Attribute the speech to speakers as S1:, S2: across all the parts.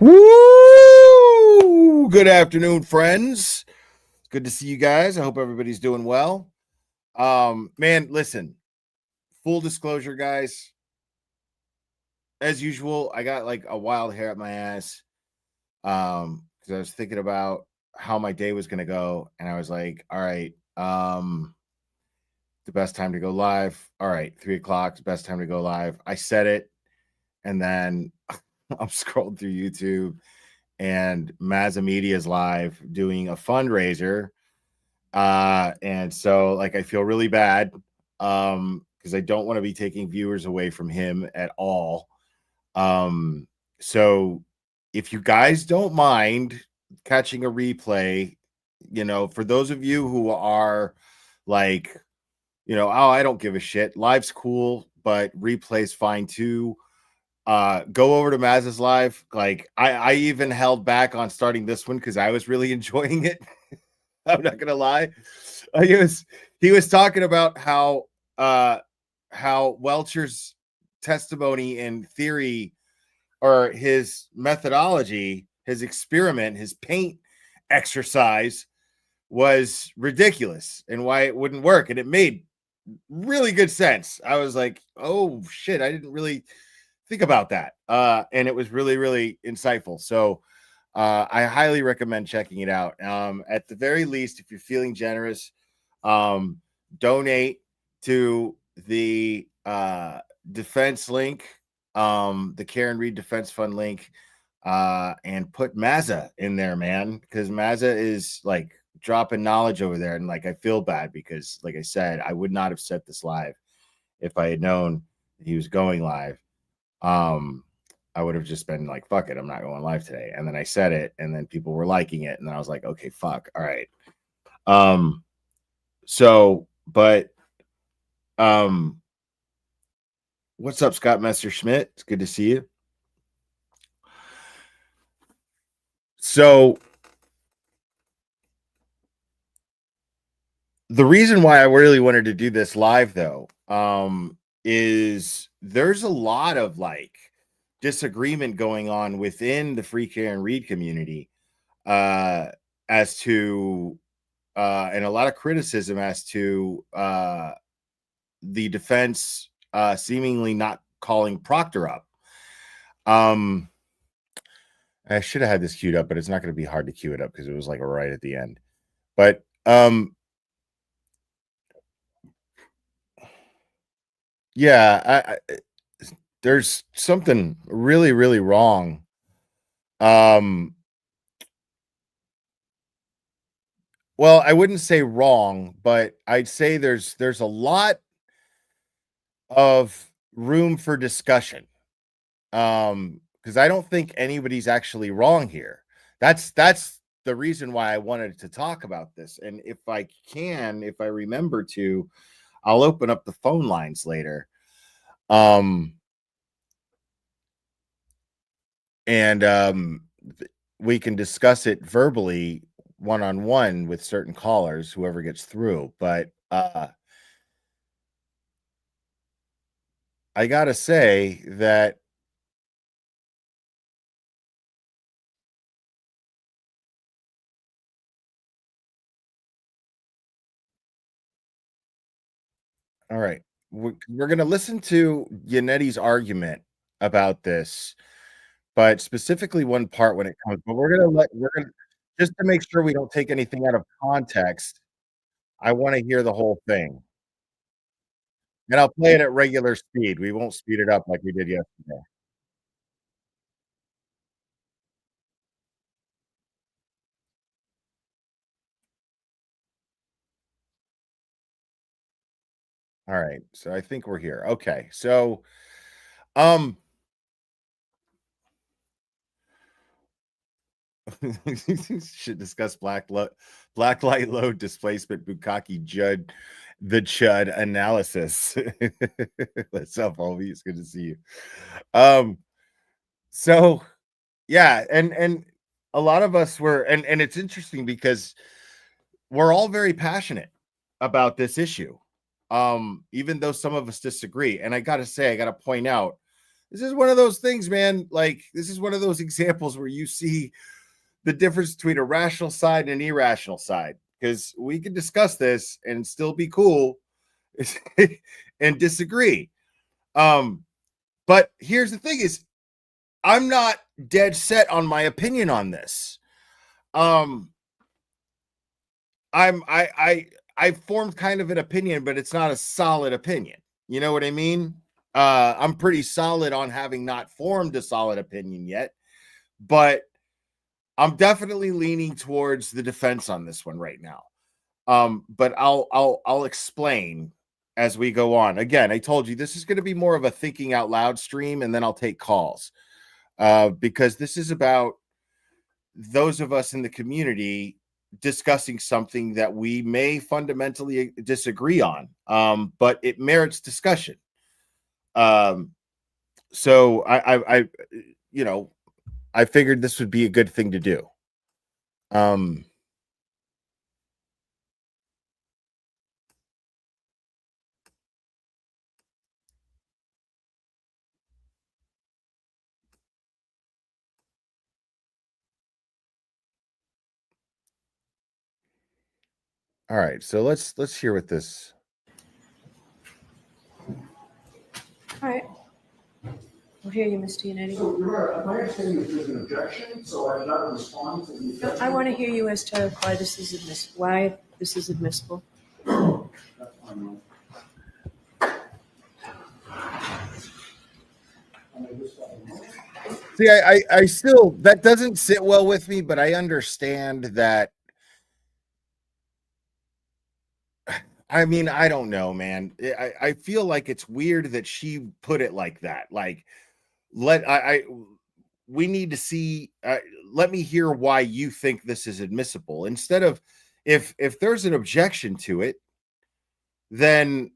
S1: Woo! Good afternoon, friends. It's good to see you guys. I hope everybody's doing well. Man, listen, full disclosure, guys. As usual, I got like a wild hair up my ass. Because I was thinking about how my day was gonna go, and I was like, all right, the best time to go live. All right, 3 o'clock, the best time to go live. I said it, and then I'm scrolling through YouTube and Mazza Media is live doing a fundraiser. And so like I feel really bad because I don't want to be taking viewers away from him at all. So if you guys don't mind catching a replay, for those of you who are like, oh, I don't give a shit. Live's cool, but replay's fine too. Go over to Maz's live. Like I even held back on starting this one because I was really enjoying it. I'm not gonna lie. He was talking about how Welcher's testimony and theory, or his methodology, his experiment, his paint exercise was ridiculous and why it wouldn't work, and it made really good sense. I was like, oh shit, I didn't really think about that. And it was really, really insightful. So I highly recommend checking it out. At the very least, if you're feeling generous, donate to the defense link, the Karen Reed Defense Fund link, and put Mazza in there, man, because Mazza is like dropping knowledge over there. And like, I feel bad because, like I said, I would not have set this live if I had known he was going live. I would have just been like, fuck it, I'm not going live today. And then I said it, and then people were liking it, and then I was like, okay, fuck, all right. What's up, Scott Messerschmidt? It's good to see you. So the reason why I really wanted to do this live, though, is there's a lot of like disagreement going on within the Free Karen Reed community as to and a lot of criticism as to the defense seemingly not calling Proctor up. I should have had this queued up, but it's not going to be hard to queue it up because it was like right at the end. But yeah, there's something really, really wrong. Well, I wouldn't say wrong, but I'd say there's a lot of room for discussion. Because I don't think anybody's actually wrong here. That's the reason why I wanted to talk about this. And if I remember to, I'll open up the phone lines later. And we can discuss it verbally one-on-one with certain callers, whoever gets through. But I gotta say that all right, we're gonna listen to Yannetti's argument about this, but specifically one part when it comes. But we're gonna just to make sure we don't take anything out of context. I want to hear the whole thing, and I'll play it at regular speed. We won't speed it up like we did yesterday. All right, so I think we're here. Okay, so um, should discuss black light load displacement Bukaki Judd the Chud analysis. What's up, Ovi? It's good to see you. So yeah, and a lot of us were, and it's interesting because we're all very passionate about this issue. Even though some of us disagree. And I gotta say, I gotta point out, This is one of those things, man. Like, this is one of those examples where you see the difference between a rational side and an irrational side, because we can discuss this and still be cool and disagree. But here's the thing is, I'm not dead set on my opinion on this. I formed kind of an opinion, but it's not a solid opinion. You know what I mean? I'm pretty solid on having not formed a solid opinion yet, but I'm definitely leaning towards the defense on this one right now. But I'll explain as we go on. Again, I told you this is going to be more of a thinking out loud stream, and then I'll take calls. Because this is about those of us in the community discussing something that we may fundamentally disagree on, but it merits discussion. So I I figured this would be a good thing to do. All right, so let's hear what this.
S2: All right. We'll hear you, Ms. Giannetti.
S3: So, Your Honor, my understanding is there's an objection, so I've got to respond to the objection.
S2: I want to hear you as to why this is admissible.
S3: That's fine.
S1: See, I still, that doesn't sit well with me, but I understand that. I mean, I don't know, man. I feel like it's weird that she put it like that. Like, we need to see, let me hear why you think this is admissible. Instead of, if there's an objection to it, then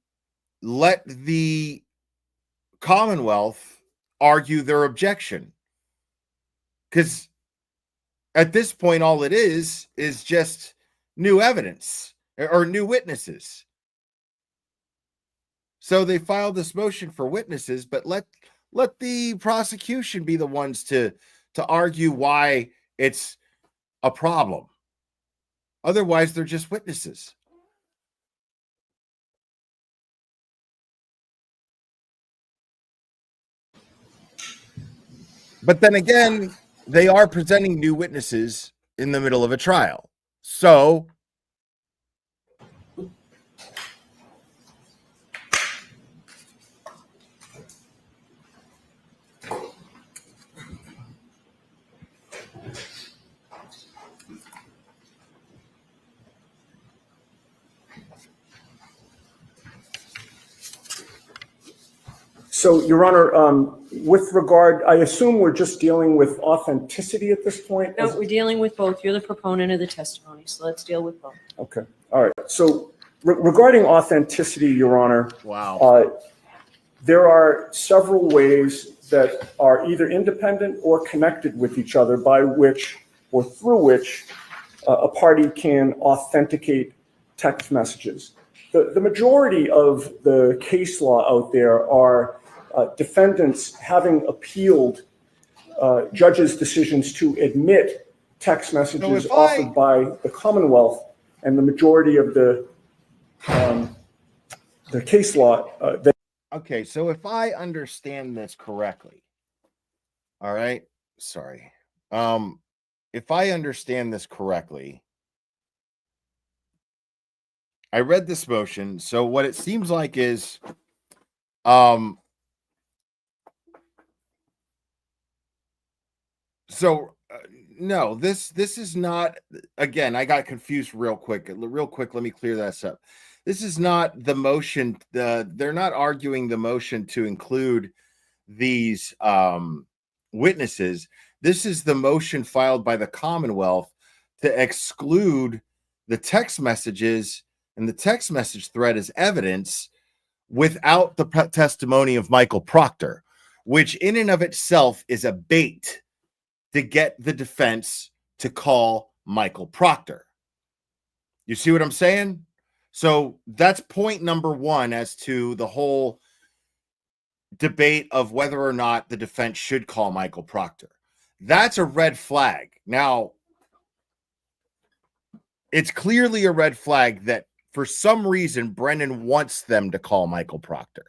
S1: let the Commonwealth argue their objection. Because at this point, all it is just new evidence or new witnesses. So they filed this motion for witnesses, but let the prosecution be the ones to argue why it's a problem. Otherwise, they're just witnesses. But then again, they are presenting new witnesses in the middle of a trial. So
S3: So, Your Honor, with regard, I assume we're just dealing with authenticity at this point?
S2: No, we're dealing with both. You're the proponent of the testimony, so let's deal with both.
S3: Okay, all right. So, regarding authenticity, Your Honor,
S1: wow.
S3: There are several ways that are either independent or connected with each other by which or through which a party can authenticate text messages. The majority of the case law out there are defendants having appealed judges' decisions to admit text messages offered by the Commonwealth, and the majority of the case law.
S1: Okay, so if I understand this correctly, all right, sorry. If I understand this correctly, I read this motion. So what it seems like is, no, this is not, again, I got confused real quick. Let me clear that up. This is not the motion. They're not arguing the motion to include these witnesses. This is the motion filed by the Commonwealth to exclude the text messages and the text message thread as evidence without the testimony of Michael Proctor, which in and of itself is a bait to get the defense to call Michael Proctor. You see what I'm saying? So that's point number one as to the whole debate of whether or not the defense should call Michael Proctor. That's a red flag. Now, it's clearly a red flag that for some reason Brennan wants them to call Michael Proctor.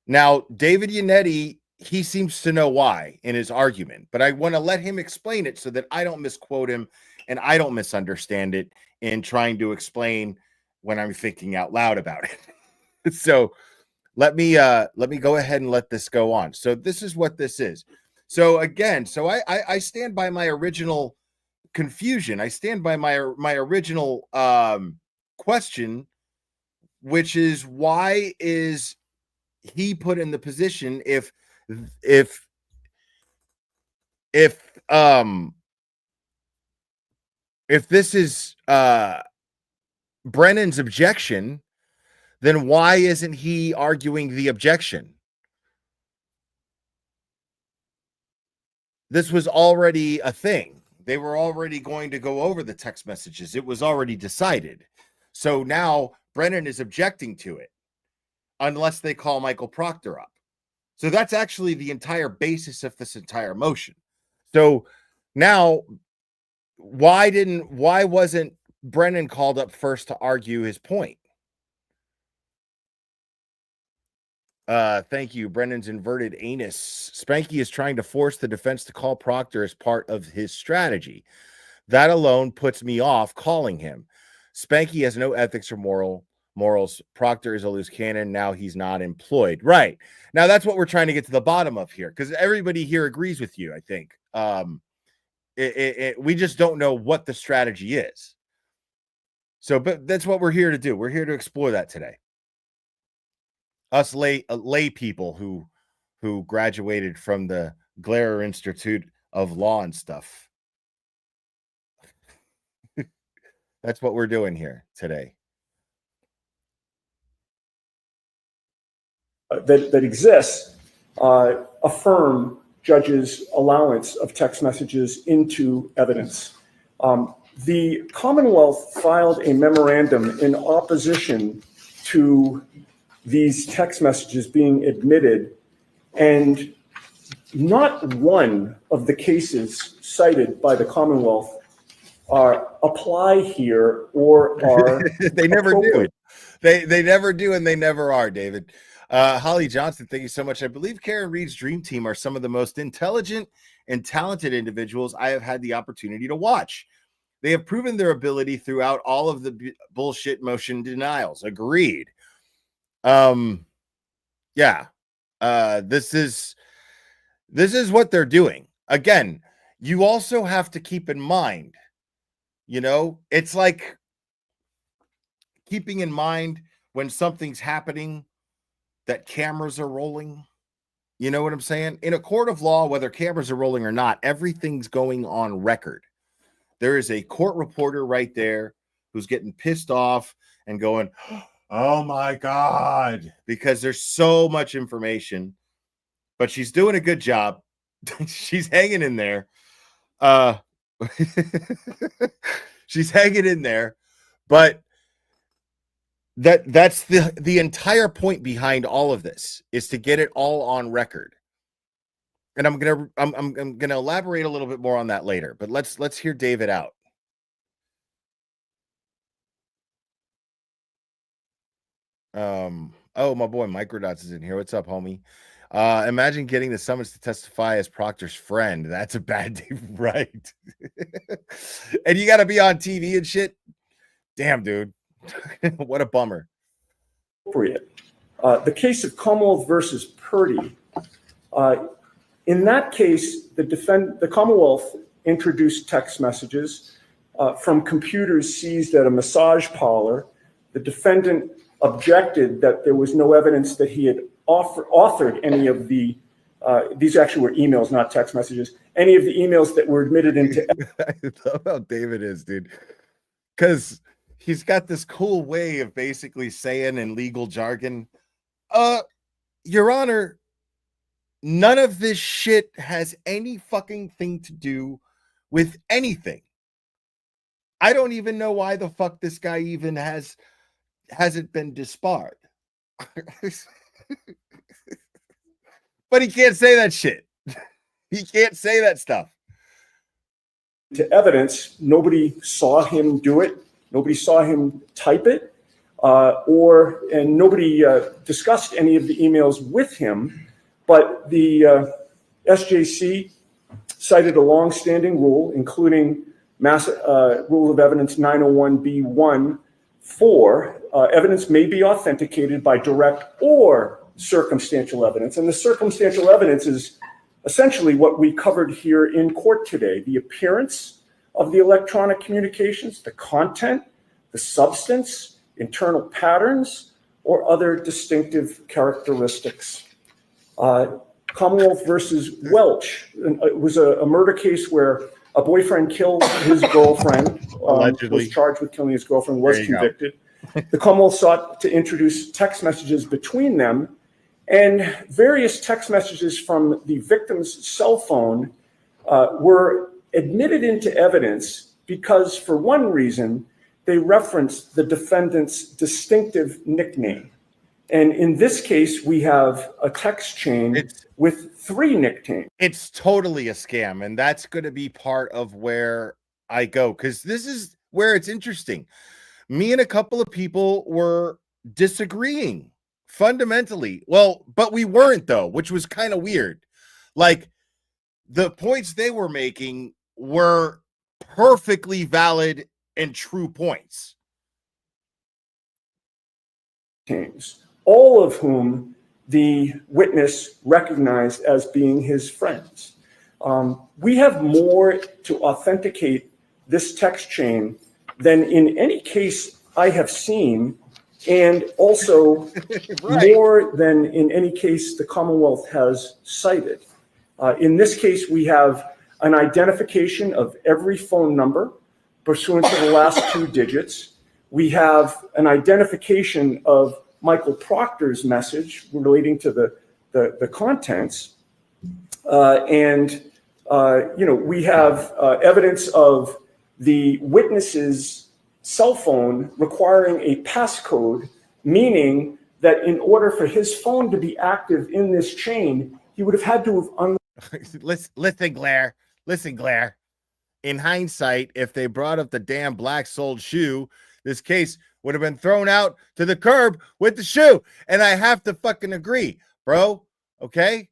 S1: Now, David Yannetti, he seems to know why in his argument, but I want to let him explain it so that I don't misquote him and I don't misunderstand it in trying to explain when I'm thinking out loud about it. So let me go ahead and let this go on. So this is what this is. So again, so I stand by my original confusion. I stand by my original question, which is why is he put in the position if this is Brennan's objection, then why isn't he arguing the objection? This was already a thing. They were already going to go over the text messages. It was already decided. So now Brennan is objecting to it unless they call Michael Proctor up. So that's actually the entire basis of this entire motion. So now why wasn't Brennan called up first to argue his point? Thank you. Brennan's inverted anus. Spanky is trying to force the defense to call Proctor as part of his strategy. That alone puts me off calling him. Spanky has no ethics or morals. Proctor is a loose cannon. Now he's not employed. Right. Now that's what we're trying to get to the bottom of here, because everybody here agrees with you, I think. We just don't know what the strategy is. So, but that's what we're here to do. We're here to explore that today. Us lay people who graduated from the Glare Institute of Law and stuff. That's what we're doing here today.
S3: That exists affirm judges' allowance of text messages into evidence. The Commonwealth filed a memorandum in opposition to these text messages being admitted, and not one of the cases cited by the Commonwealth apply here or are
S1: they never do. They never do, and they never are, David. Holly Johnson, thank you so much. I believe Karen Reed's dream team are some of the most intelligent and talented individuals I have had the opportunity to watch. They have proven their ability throughout all of the bullshit motion denials. Agreed. Yeah. This is what they're doing. Again, you also have to keep in mind, it's like keeping in mind when something's happening that cameras are rolling. You know what I'm saying? In a court of law, whether cameras are rolling or not, everything's going on record. There is a court reporter right there who's getting pissed off and going, oh my God, because there's so much information, but she's doing a good job. She's hanging in there. She's hanging in there, but that's the entire point behind all of this, is to get it all on record. And I'm gonna elaborate a little bit more on that later, but let's hear David out. Oh, my boy Microdots is in here. What's up, homie? Imagine getting the summons to testify as Proctor's friend. That's a bad day, right? And you got to be on TV and shit. Damn, dude. What a bummer.
S3: The case of Commonwealth versus Purdy. In that case, the Commonwealth introduced text messages from computers seized at a massage parlor. The defendant objected that there was no evidence that he had authored any of the, these actually were emails, not text messages, any of the emails that were admitted into.
S1: I love how David is, dude. Because he's got this cool way of basically saying in legal jargon, Your Honor, none of this shit has any fucking thing to do with anything. I don't even know why the fuck this guy even hasn't been disbarred. But he can't say that shit. He can't say that stuff.
S3: To evidence, nobody saw him do it. Nobody saw him type it, and nobody discussed any of the emails with him. But the SJC cited a long-standing rule, including Rule of Evidence 901B1, evidence may be authenticated by direct or circumstantial evidence. And the circumstantial evidence is essentially what we covered here in court today: the appearance of the electronic communications, the content, the substance, internal patterns, or other distinctive characteristics. Commonwealth versus Welch. It was a murder case where a boyfriend killed his girlfriend, was charged with killing his girlfriend, was convicted. The Commonwealth sought to introduce text messages between them, and various text messages from the victim's cell phone were admitted into evidence because, for one reason, they referenced the defendant's distinctive nickname. And in this case, we have a text chain with 3 nicknames.
S1: It's totally a scam, and that's going to be part of where I go, because this is where it's interesting. Me and a couple of people were disagreeing fundamentally. Well, but we weren't, though, which was kind of weird. Like, the points they were making were perfectly valid and true points.
S3: All of whom the witness recognized as being his friends. We have more to authenticate this text chain than in any case I have seen, and also more than in any case the Commonwealth has cited. In this case, we have an identification of every phone number pursuant to the last 2 digits. We have an identification of Michael Proctor's message relating to the contents. We have evidence of the witness's cell phone requiring a passcode, meaning that in order for his phone to be active in this chain, he would have had to have
S1: Listen, Glare. In hindsight, if they brought up the damn black-soled shoe, this case would have been thrown out to the curb with the shoe. And I have to fucking agree, bro. Okay?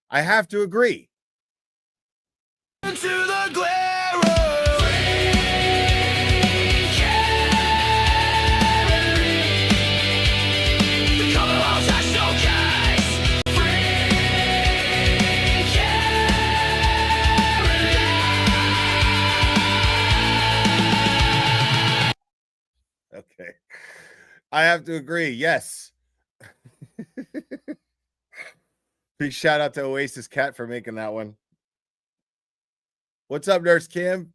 S1: I have to agree.
S4: Into the glare of the Commonwealth's national case.
S1: Okay. I have to agree. Yes. Big shout out to Oasis Cat for making that one. What's up, Nurse Kim?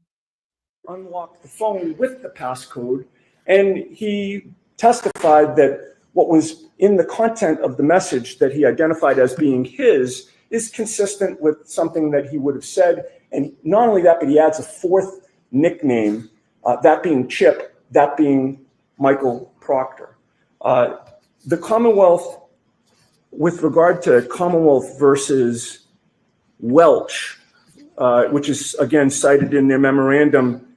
S3: unlock the phone with the passcode, and he testified that what was in the content of the message that he identified as being his is consistent with something that he would have said. And not only that, but he adds a 4th nickname, that being Chip, that being Michael Proctor. The Commonwealth, with regard to Commonwealth versus Welch, which is again cited in their memorandum,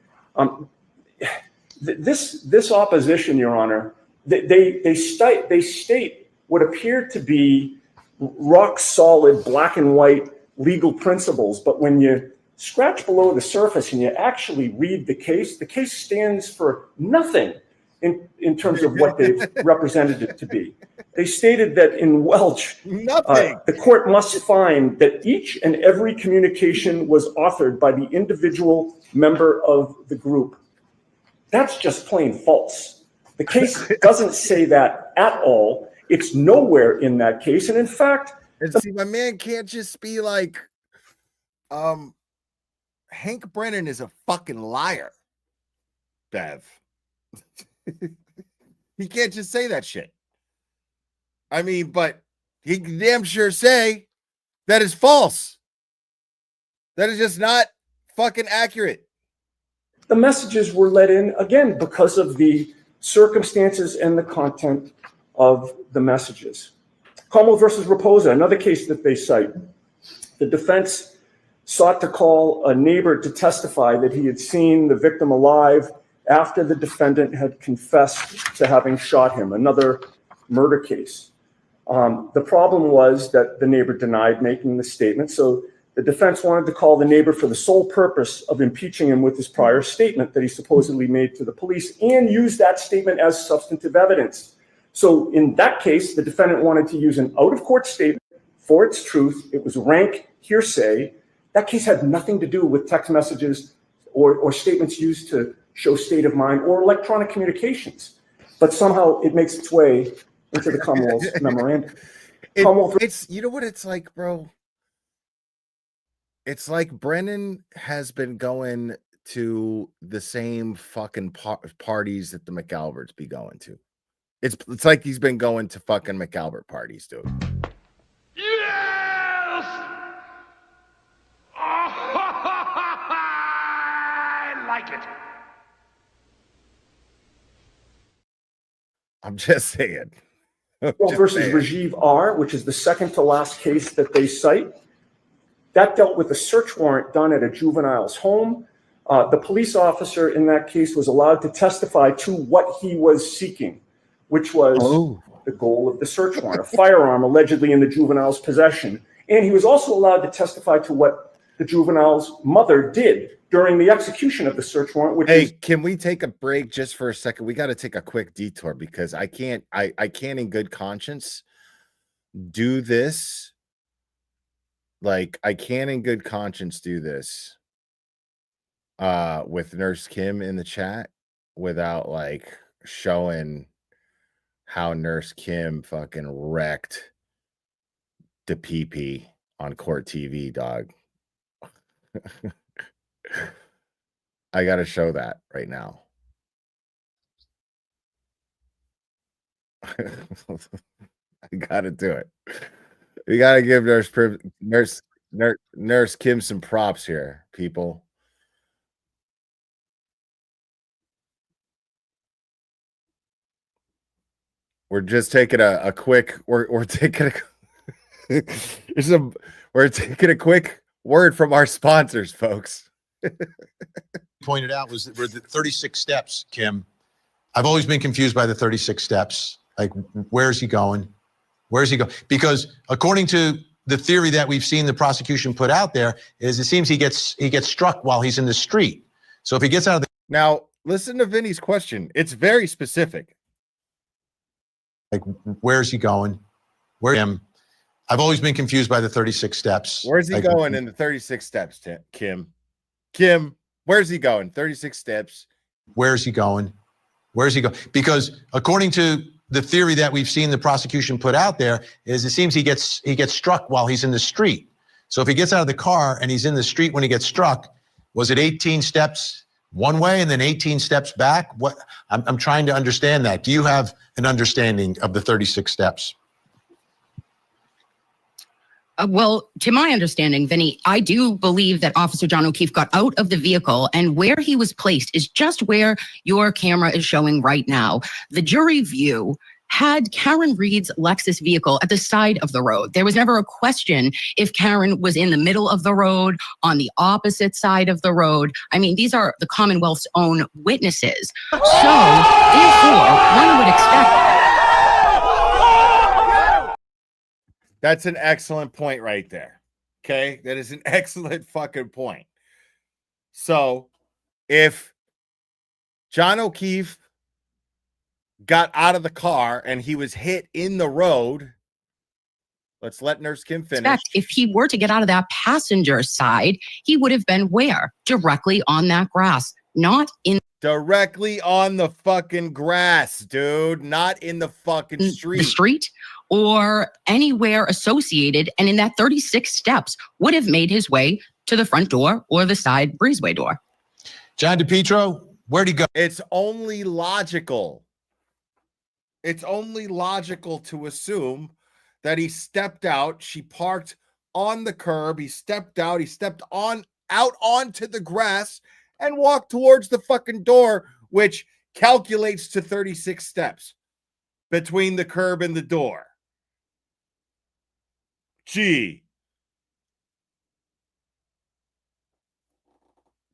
S3: this opposition, Your Honor, they state what appear to be rock solid black and white legal principles, but when you scratch below the surface and you actually read the case stands for nothing in terms of what they've represented it to be. They stated that in Welch, the court must find that each and every communication was authored by the individual member of the group. That's just plain false. The case doesn't say that at all. It's nowhere in that case. And in fact,
S1: see, my man can't just be like, Hank Brennan is a fucking liar, Bev. He can't just say that shit. I mean, but he can damn sure say that is false. That is just not fucking accurate.
S3: the messages were let in, again, because of the circumstances and the content of the messages. Como versus Raposa, another case that they cite. The defense sought to call a neighbor to testify that he had seen the victim alive after the defendant had confessed to having shot him, another murder case. The problem was that the neighbor denied making the statement, so the defense wanted to call the neighbor for the sole purpose of impeaching him with his prior statement that he supposedly made to the police and use that statement as substantive evidence. So in that case, the defendant wanted to use an out-of-court statement for its truth. It was rank hearsay. That case had nothing to do with text messages or statements used to show state of mind or electronic communications. But somehow it makes its way into the Commonwealth's memorandum.
S1: It's, you know what it's like, bro? It's like Brennan has been going to the same fucking parties that the McAlberts be going to. It's like he's been going to fucking McAlbert parties, dude.
S4: Yes! I like it.
S1: I'm just saying.
S3: Versus Rajiv R., which is the second to last case that they cite. That dealt with a search warrant done at a juvenile's home. The police officer in that case was allowed to testify to what he was seeking, which was the goal of the search warrant, a firearm allegedly in the juvenile's possession. And he was also allowed to testify to what the juvenile's mother did during the execution of the search warrant. Which
S1: can we take a break just for a second? We got to take a quick detour because I can't in good conscience do this. Like, I can't in good conscience do this with Nurse Kim in the chat without like showing how Nurse Kim fucking wrecked the pee-pee on court TV, dog. I got to show that right now. I got to do it. We got to give Nurse Kim some props here, people. We're just taking a quick. We're taking we're taking a quick word from our sponsors, folks.
S5: Pointed out was that were the 36 steps, Kim. I've always been confused by the 36 steps. Like, where's he going? Where's he going? Because according to the theory that we've seen the prosecution put out there, is it seems he gets struck while he's in the street. So if he gets out of the
S1: now, listen to Vinny's question. It's very specific.
S5: Like, where's he going? Where him? I've always been confused by the 36 steps.
S1: Where's he
S5: like,
S1: going in the 36 steps, Kim? Kim, where's he going? 36 steps.
S5: Where's he going? Where's he going? Because according to the theory that we've seen the prosecution put out there, is it seems he gets struck while he's in the street. So if he gets out of the car and he's in the street when he gets struck, was it 18 steps one way and then 18 steps back? What I'm trying to understand that. Do you have an understanding of the 36 steps?
S6: Well, to my understanding, Vinny, I do believe that Officer John O'Keefe got out of the vehicle, and where he was placed is just where your camera is showing right now. The jury view had Karen Reed's Lexus vehicle at the side of the road. There was never a question if Karen was in the middle of the road, on the opposite side of the road. I mean, these are the Commonwealth's own witnesses. So, therefore, one would expect.
S1: That's an excellent point right there. Okay. That is an excellent fucking point. So if John O'Keefe got out of the car and he was hit in the road, let's let Nurse Kim finish.
S6: If he were to get out of that passenger side, he would have been where? Directly on that grass, not in
S1: directly on the fucking grass, dude, not in the fucking street.
S6: The street or anywhere associated, and in that 36 steps would have made his way to the front door or the side breezeway door.
S5: John DePietro, where'd he go?
S1: It's only logical. It's only logical to assume that he stepped out. She parked on the curb. He stepped out. He stepped out onto the grass and walked towards the fucking door, which calculates to 36 steps. between the curb and the door. Gee.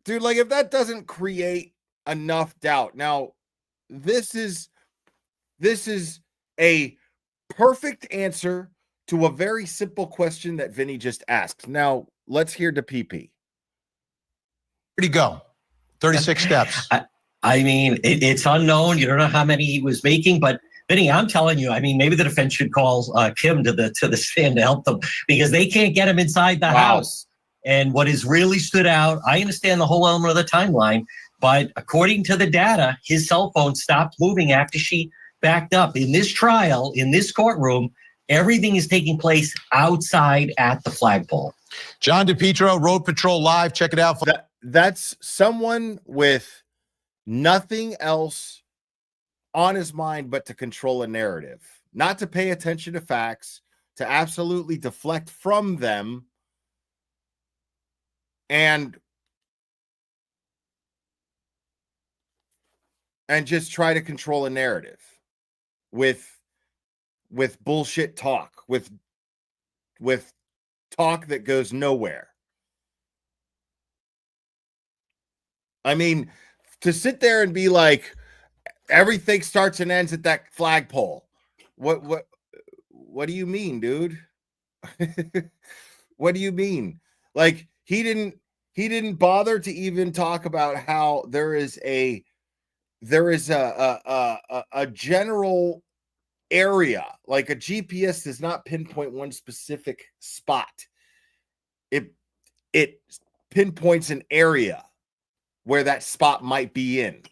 S1: Dude, like if that doesn't create enough doubt. Now, this is a perfect answer to a very simple question that Vinny just asked. Now, let's hear the PP.
S5: Where'd he go? 36 steps.
S7: I mean, it's unknown. You don't know how many he was making, but Vinny, I'm telling you, I mean, maybe the defense should call Kim to the stand to help them because they can't get him inside the house. And what has really stood out, I understand the whole element of the timeline, but according to the data, his cell phone stopped moving after she backed up. In this trial, in this courtroom, everything is taking place outside at the flagpole.
S5: John DePietro, Road Patrol Live. Check it out.
S1: That's someone with nothing else on his mind but to control a narrative, not to pay attention to facts, to absolutely deflect from them, and just try to control a narrative with bullshit talk, with talk that goes nowhere. I mean, to sit there and be like, everything starts and ends at that flagpole. What do you mean, dude? What do you mean? Like he didn't bother to even talk about how there is a general area. Like a GPS does not pinpoint one specific spot. It pinpoints an area where that spot might be in.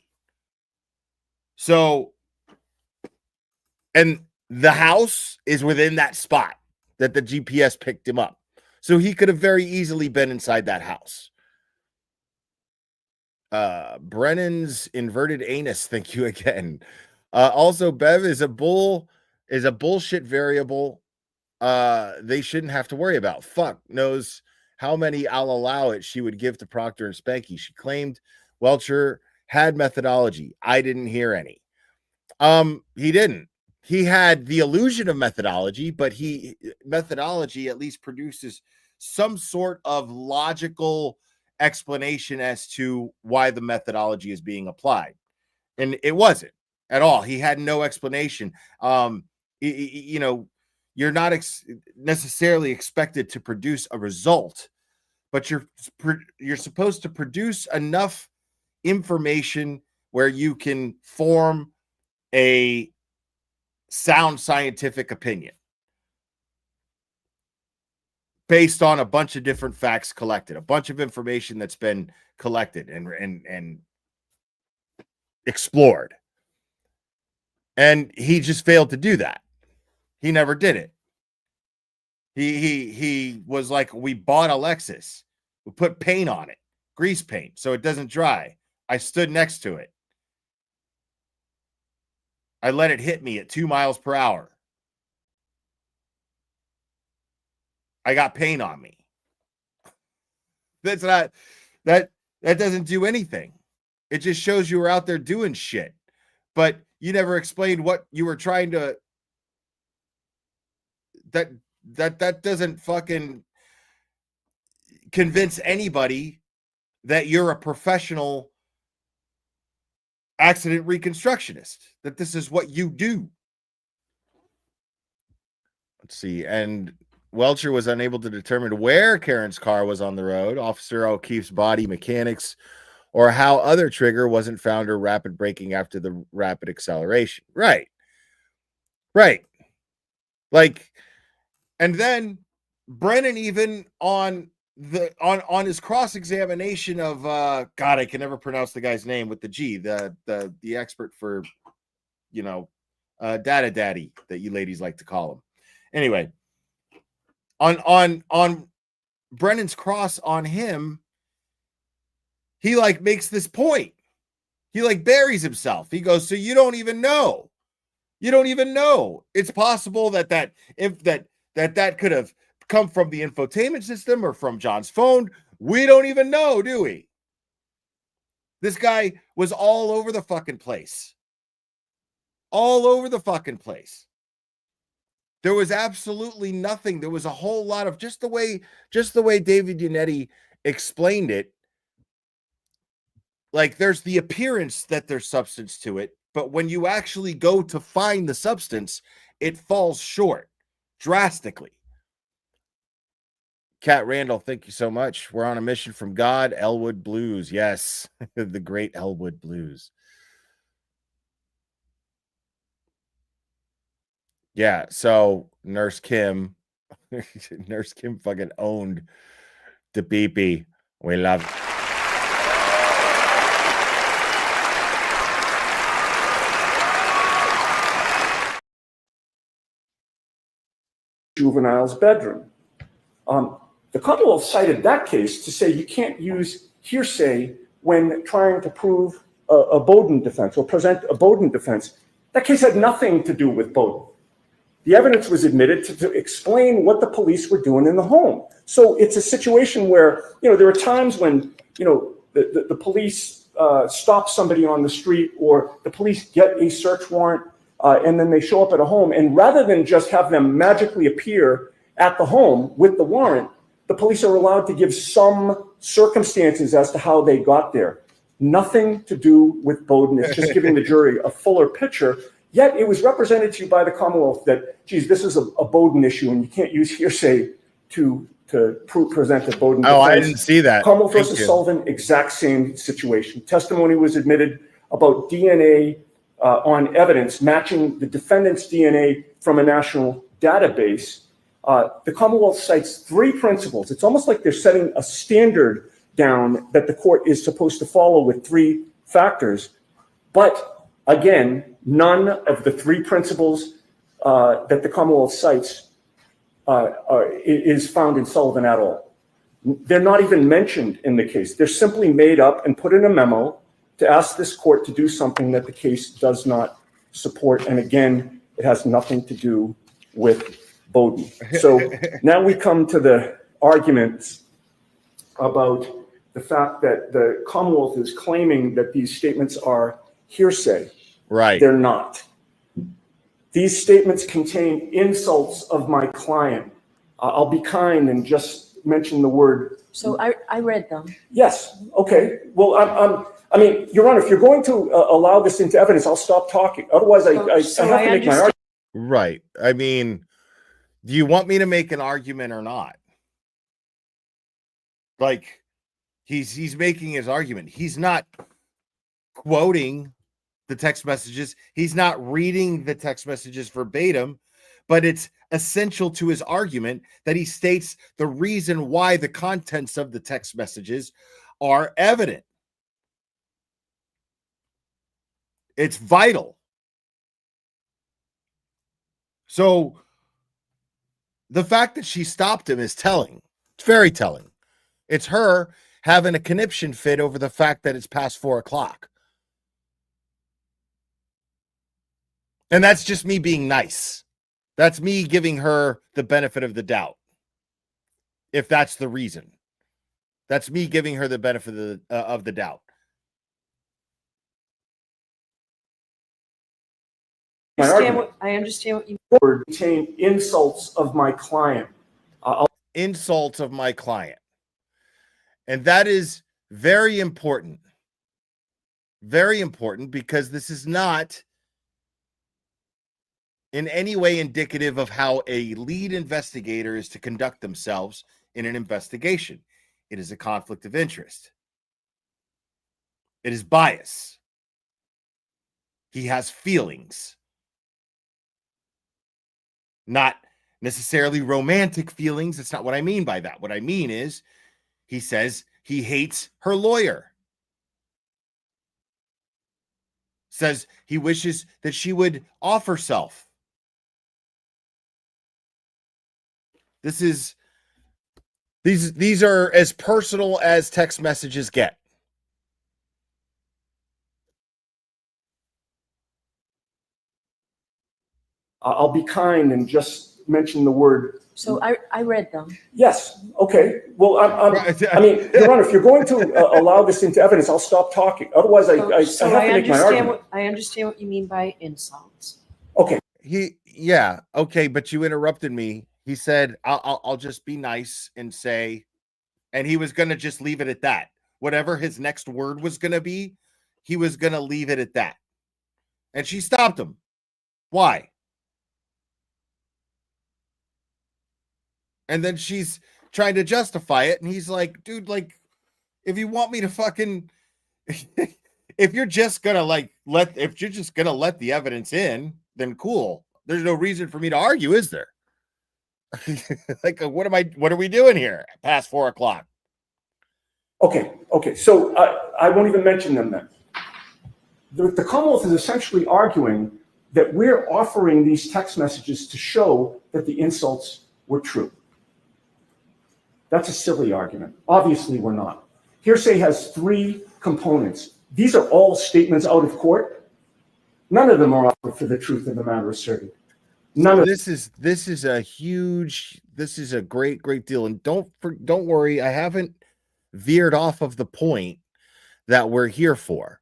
S1: So, and the house is within that spot that the GPS picked him up. So he could have very easily been inside that house. Brennan's inverted anus. Thank you again. Also, Bev is a bullshit variable. They shouldn't have to worry about. Fuck knows how many I'll allow it she would give to Proctor and Spanky. She claimed Welcher had methodology. I didn't hear any. He didn't. He had the illusion of methodology, but methodology at least produces some sort of logical explanation as to why the methodology is being applied. And it wasn't at all. He had no explanation. You're not necessarily expected to produce a result, but you're supposed to produce enough information where you can form a sound scientific opinion based on a bunch of different facts collected, a bunch of information that's been collected and explored. And he just failed to do that. He never did it. He was like, we bought a Lexus. We put paint on it, grease paint, so it doesn't dry. I stood next to it. I let it hit me at 2 miles per hour. I got paint on me. That's not that doesn't do anything. It just shows you were out there doing shit. But you never explained what you were trying to. That doesn't fucking convince anybody that you're a professional accident reconstructionist, that this is what you do. Let's see. And Welcher was unable to determine where Karen's car was on the road, Officer O'Keefe's body mechanics, or how other trigger wasn't found or rapid braking after the rapid acceleration. Right. Like, and then Brennan, even on his cross-examination of God, I can never pronounce the guy's name with the G, the expert for, data daddy that you ladies like to call him. Anyway, on Brennan's cross on him, he like makes this point. He like buries himself. He goes, so you don't even know. It's possible that could have come from the infotainment system or from John's phone. We don't even know, do we? This guy was all over the fucking place. all over the fucking place. There was absolutely nothing. There was a whole lot of just the way David Yannetti explained it. Like there's the appearance that there's substance to it, but when you actually go to find the substance, it falls short drastically. Cat Randall, thank you so much. We're on a mission from God. Elwood Blues. Yes, the great Elwood Blues. Yeah, so Nurse Kim fucking owned the BP. We love it.
S3: Juvenile's bedroom. The Commonwealth cited that case to say you can't use hearsay when trying to prove a Bowden defense or present a Bowden defense. That case had nothing to do with Bowden. The evidence was admitted to explain what the police were doing in the home. So it's a situation where, there are times when, the police stop somebody on the street or the police get a search warrant and then they show up at a home. And rather than just have them magically appear at the home with the warrant, the police are allowed to give some circumstances as to how they got there. Nothing to do with Bowden. It's just giving the jury a fuller picture. Yet it was represented to you by the Commonwealth that, geez, this is a Bowden issue and you can't use hearsay to present a Bowden defense.
S1: Oh, I didn't see that.
S3: Commonwealth versus Sullivan, exact same situation. Testimony was admitted about DNA on evidence matching the defendant's DNA from a national database. The Commonwealth cites 3 principles. It's almost like they're setting a standard down that the court is supposed to follow with 3 factors. But again, none of the 3 principles that the Commonwealth cites is found in Sullivan at all. They're not even mentioned in the case. They're simply made up and put in a memo to ask this court to do something that the case does not support. And again, it has nothing to do with Bowden. So now we come to the arguments about the fact that the Commonwealth is claiming that these statements are hearsay.
S1: Right.
S3: They're not. These statements contain insults of my client. I'll be kind and just mention the word.
S2: So I read them.
S3: Yes. Okay. Well, Your Honor, if you're going to allow this into evidence, I'll stop talking. Otherwise, I have to make my argument.
S1: Right. I mean, do you want me to make an argument or not? Like, he's making his argument. He's not quoting the text messages. He's not reading the text messages verbatim, but it's essential to his argument that he states the reason why the contents of the text messages are evident. It's vital. So the fact that she stopped him is telling. It's very telling. It's her having a conniption fit over the fact that it's past 4 o'clock. And that's just me being nice. That's me giving her the benefit of the doubt. If that's the reason. That's me giving her the benefit of the doubt.
S2: I understand what you
S3: Contain insults of my client.
S1: Insults of my client. And that is very important. Very important because this is not in any way indicative of how a lead investigator is to conduct themselves in an investigation. It is a conflict of interest. It is bias. He has feelings. Not necessarily romantic feelings. That's not what I mean by that. What I mean is he says he hates her lawyer. Says he wishes that she would off herself. These are as personal as text messages get.
S3: I'll be kind and just mention the word.
S2: So I read them.
S3: Yes, okay. Well, I mean, Your Honor, if you're going to allow this into evidence, I'll stop talking. Otherwise, I have to make my argument.
S2: I understand what you mean by insults.
S3: Okay.
S1: Yeah, okay, but you interrupted me. He said, I'll just be nice and say, and he was going to just leave it at that. Whatever his next word was going to be, he was going to leave it at that. And she stopped him. Why? And then she's trying to justify it. And he's like, dude, like, if you want me to fucking, if you're just going to let the evidence in, then cool. There's no reason for me to argue, is there? Like, what are we doing here past 4 o'clock?
S3: Okay. So I won't even mention them then. The Commonwealth is essentially arguing that we're offering these text messages to show that the insults were true. That's a silly argument. Obviously, we're not. Hearsay has 3 components. These are all statements out of court. None of them are offered for the truth of the matter asserted.
S1: This is a great deal. And don't worry, I haven't veered off of the point that we're here for.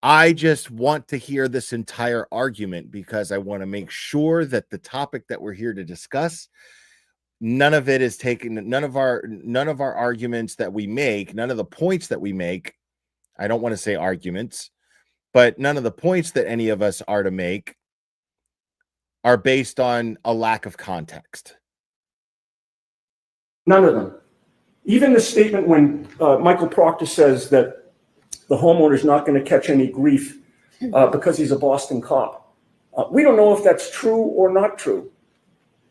S1: I just want to hear this entire argument because I want to make sure that the topic that we're here to discuss, none of it is taken, none of our arguments that we make, none of the points that we make, I don't want to say arguments, but none of the points that any of us are to make are based on a lack of context.
S3: None of them. Even the statement when Michael Proctor says that the homeowner's not going to catch any grief because he's a Boston cop. We don't know if that's true or not true.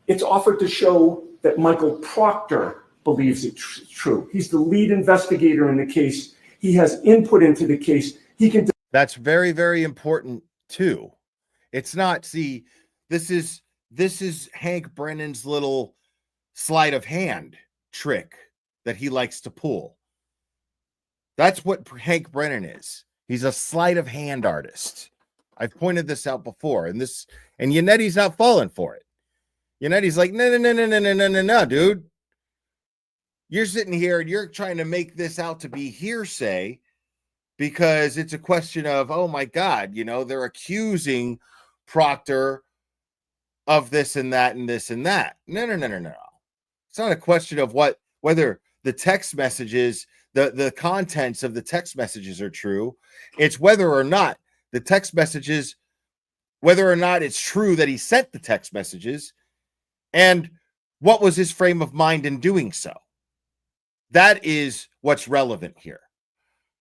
S3: It's offered to show that Michael Proctor believes it's true. He's the lead investigator in the case. He has input into the case. That's
S1: very, very important too. It's not, see, this is Hank Brennan's little sleight of hand trick that he likes to pull. That's what Hank Brennan is. He's a sleight of hand artist. I've pointed this out before, and Yannetti's not falling for it. Yannetti's like, no, dude. You're sitting here and you're trying to make this out to be hearsay because it's a question of, oh my God, they're accusing Proctor of this and that and this and that. No. It's not a question of whether the text messages, the contents of the text messages are true. It's whether or not the text messages, whether or not it's true that he sent the text messages and what was his frame of mind in doing so. That is what's relevant here.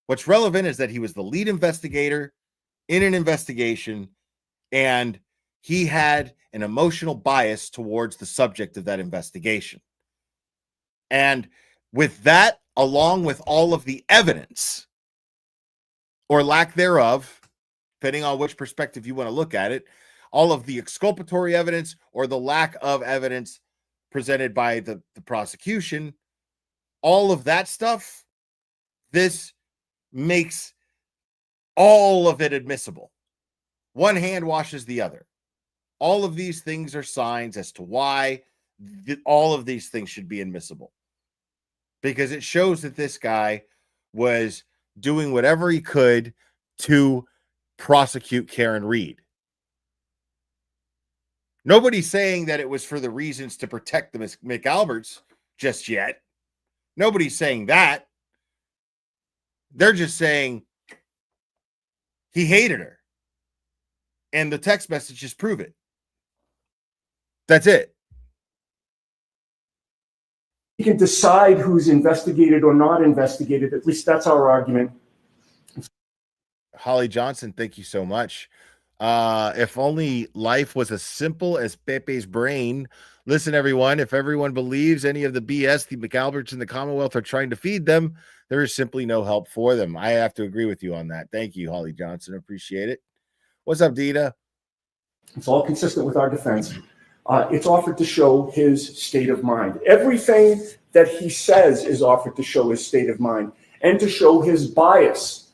S1: What's relevant is that he was the lead investigator in an investigation and he had an emotional bias towards the subject of that investigation. And with that, along with all of the evidence or lack thereof, depending on which perspective you want to look at it, all of the exculpatory evidence or the lack of evidence presented by the prosecution, all of that stuff, this makes all of it admissible. One hand washes the other. All of these things are signs as to why all of these things should be admissible. Because it shows that this guy was doing whatever he could to prosecute Karen Reed. Nobody's saying that it was for the reasons to protect the McAlberts just yet. Nobody's saying that. They're just saying he hated her. And the text messages prove it. That's it.
S3: You can decide who's investigated or not investigated. At least that's our argument.
S1: Holly Johnson, thank you so much. If only life was as simple as Pepe's brain. Listen, everyone, if everyone believes any of the BS the McAlberts and the Commonwealth are trying to feed them, there is simply no help for them. I have to agree with you on that. Thank you, Holly Johnson. Appreciate it. What's up, Dita?
S3: It's all consistent with our defense. It's offered to show his state of mind. Everything that he says is offered to show his state of mind and to show his bias.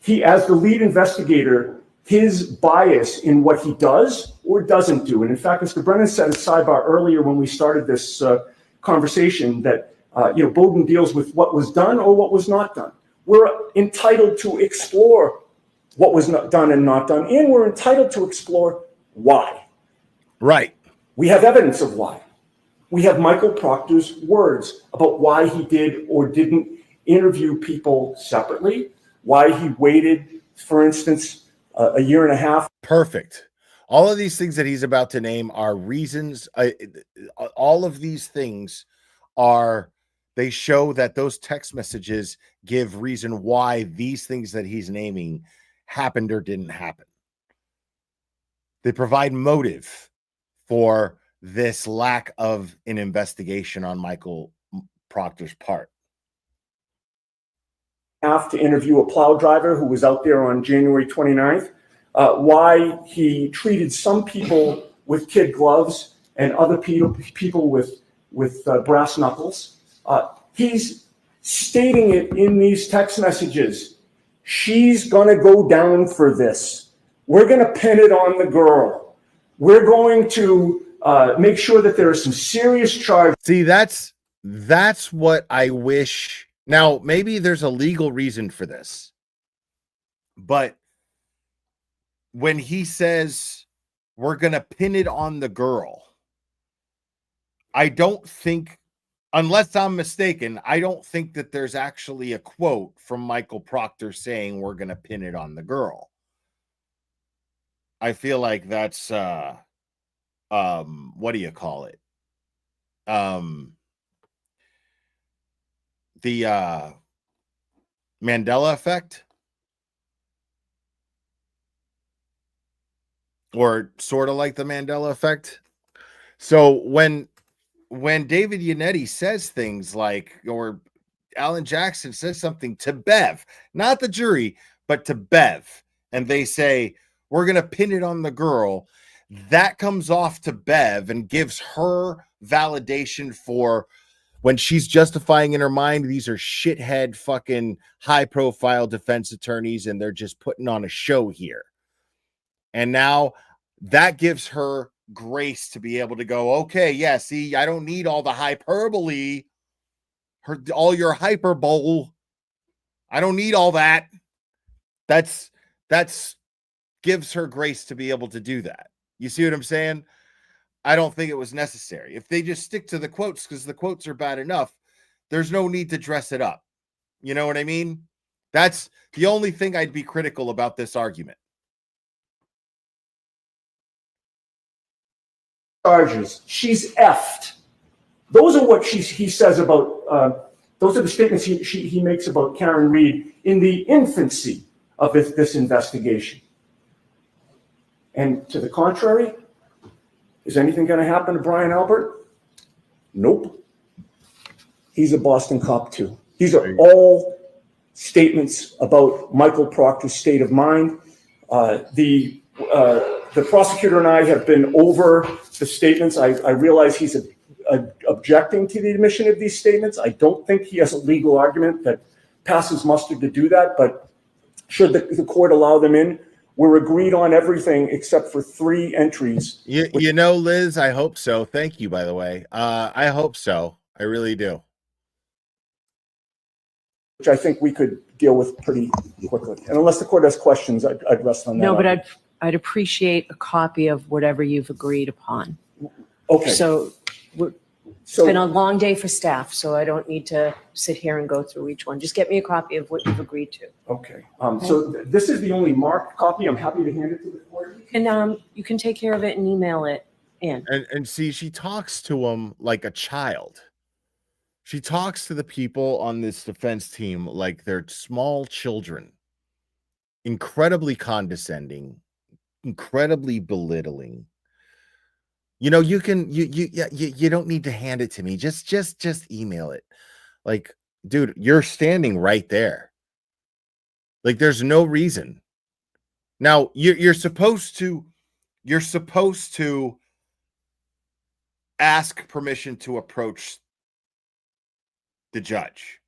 S3: He, as the lead investigator, his bias in what he does or doesn't do. And in fact, Mr. Brennan said a sidebar earlier when we started this conversation that Bowden deals with what was done or what was not done. We're entitled to explore what was not done and not done, and we're entitled to explore why.
S1: Right.
S3: We have evidence of why. We have Michael Proctor's words about why he did or didn't interview people separately, why he waited, for instance, a year and a half.
S1: Perfect. All of these things that he's about to name are reasons. All of these things they show that those text messages give reason why these things that he's naming happened or didn't happen. They provide motive for this lack of an investigation on Michael Proctor's part.
S3: Have to interview a plow driver who was out there on January 29th, why he treated some people with kid gloves and other people with brass knuckles. He's stating it in these text messages. She's going to go down for this. We're going to pin it on the girl. We're going to make sure that there are some serious charges.
S1: See, that's what I wish. Now, maybe there's a legal reason for this, but when he says we're going to pin it on the girl, I don't think, unless I'm mistaken, I don't think that there's actually a quote from Michael Proctor saying we're going to pin it on the girl. I feel like that's what do you call it? The Mandela effect, or sort of like the Mandela effect. So when David Yannetti says things like, or Alan Jackson says something to Bev, not the jury, but to Bev, and they say, we're going to pin it on the girl, that comes off to Bev and gives her validation for when she's justifying in her mind, these are shithead fucking high profile defense attorneys and they're just putting on a show here. And now that gives her grace to be able to go, okay, yeah, see, I don't need all the hyperbole, all your hyperbole. I don't need all that. That's gives her grace to be able to do that. You see what I'm saying? I don't think it was necessary. If they just stick to the quotes, because the quotes are bad enough, there's no need to dress it up. You know what I mean? That's the only thing I'd be critical about this argument.
S3: Charges. She's effed. Those are what he says about, those are the statements he makes about Karen Reed in the infancy of this investigation. And to the contrary, is anything going to happen to Brian Albert? Nope. He's a Boston cop too. These are all statements about Michael Proctor's state of mind. The prosecutor and I have been over the statements. I realize he's objecting to the admission of these statements. I don't think he has a legal argument that passes muster to do that, but should the court allow them in, we're agreed on everything except for 3 entries.
S1: You know, Liz, I hope so. Thank you, by the way. I hope so. I really do.
S3: Which I think we could deal with pretty quickly. And unless the court has questions, I'd rest on that.
S2: No, but I'd appreciate a copy of whatever you've agreed upon.
S3: Okay.
S2: So it's been a long day for staff, so I don't need to sit here and go through each one. Just get me a copy of what you've agreed to.
S3: Okay. So this is the only marked copy. I'm happy to hand it to the court.
S2: And you can take care of it and email it in.
S1: And see, she talks to him like a child. She talks to the people on this defense team like they're small children. Incredibly condescending, incredibly belittling. You know, you don't need to hand it to me. Just email it. Like, dude, you're standing right there. Like, there's no reason. Now, you're supposed to ask permission to approach the judge.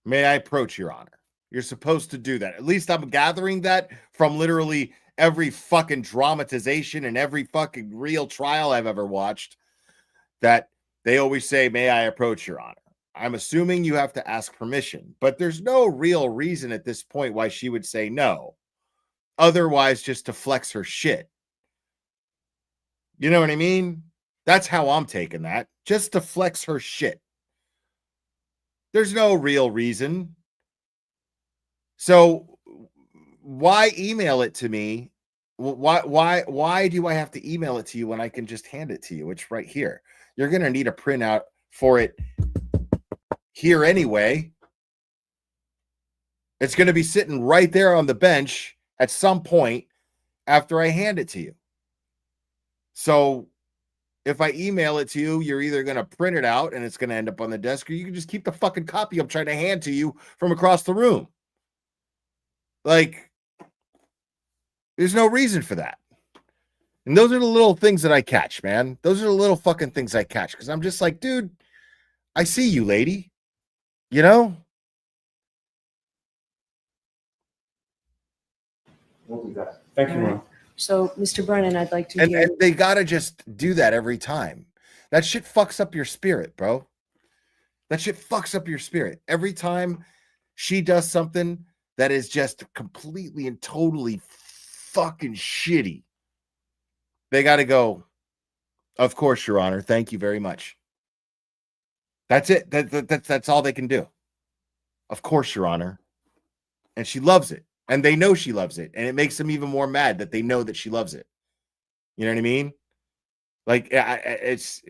S1: May I approach, Your Honor? You're supposed to do that. At least I'm gathering that from literally every fucking dramatization and every fucking real trial I've ever watched that they always say, "May I approach, Your Honor?" I'm assuming you have to ask permission, but there's no real reason at this point why she would say no. Otherwise, just to flex her shit. You know what I mean? That's how I'm taking that. Just to flex her shit. There's no real reason. So why email it to me? Why do I have to email it to you when I can just hand it to you? It's right here. You're going to need a printout for it here anyway. It's going to be sitting right there on the bench at some point after I hand it to you. So if I email it to you, you're either going to print it out and it's going to end up on the desk, or you can just keep the fucking copy I'm trying to hand to you from across the room. Like, there's no reason for that. And those are the little things that I catch, man. Those are the little fucking things I catch, because I'm just like, dude, I see you, lady. You know?
S3: We'll do that. Thank you,
S2: All right.
S3: Ron.
S2: So, Mr. Brennan, I'd like to
S1: And
S2: hear.
S1: they got to just do that every time. That shit fucks up your spirit, bro. That shit fucks up your spirit. Every time she does something that is just completely and totally fucking shitty, they got to go, "Of course, Your Honor. Thank you very much." That's it. That's all they can do. "Of course, Your Honor." And she loves it. And they know she loves it. And it makes them even more mad that they know that she loves it. You know what I mean? Like, it's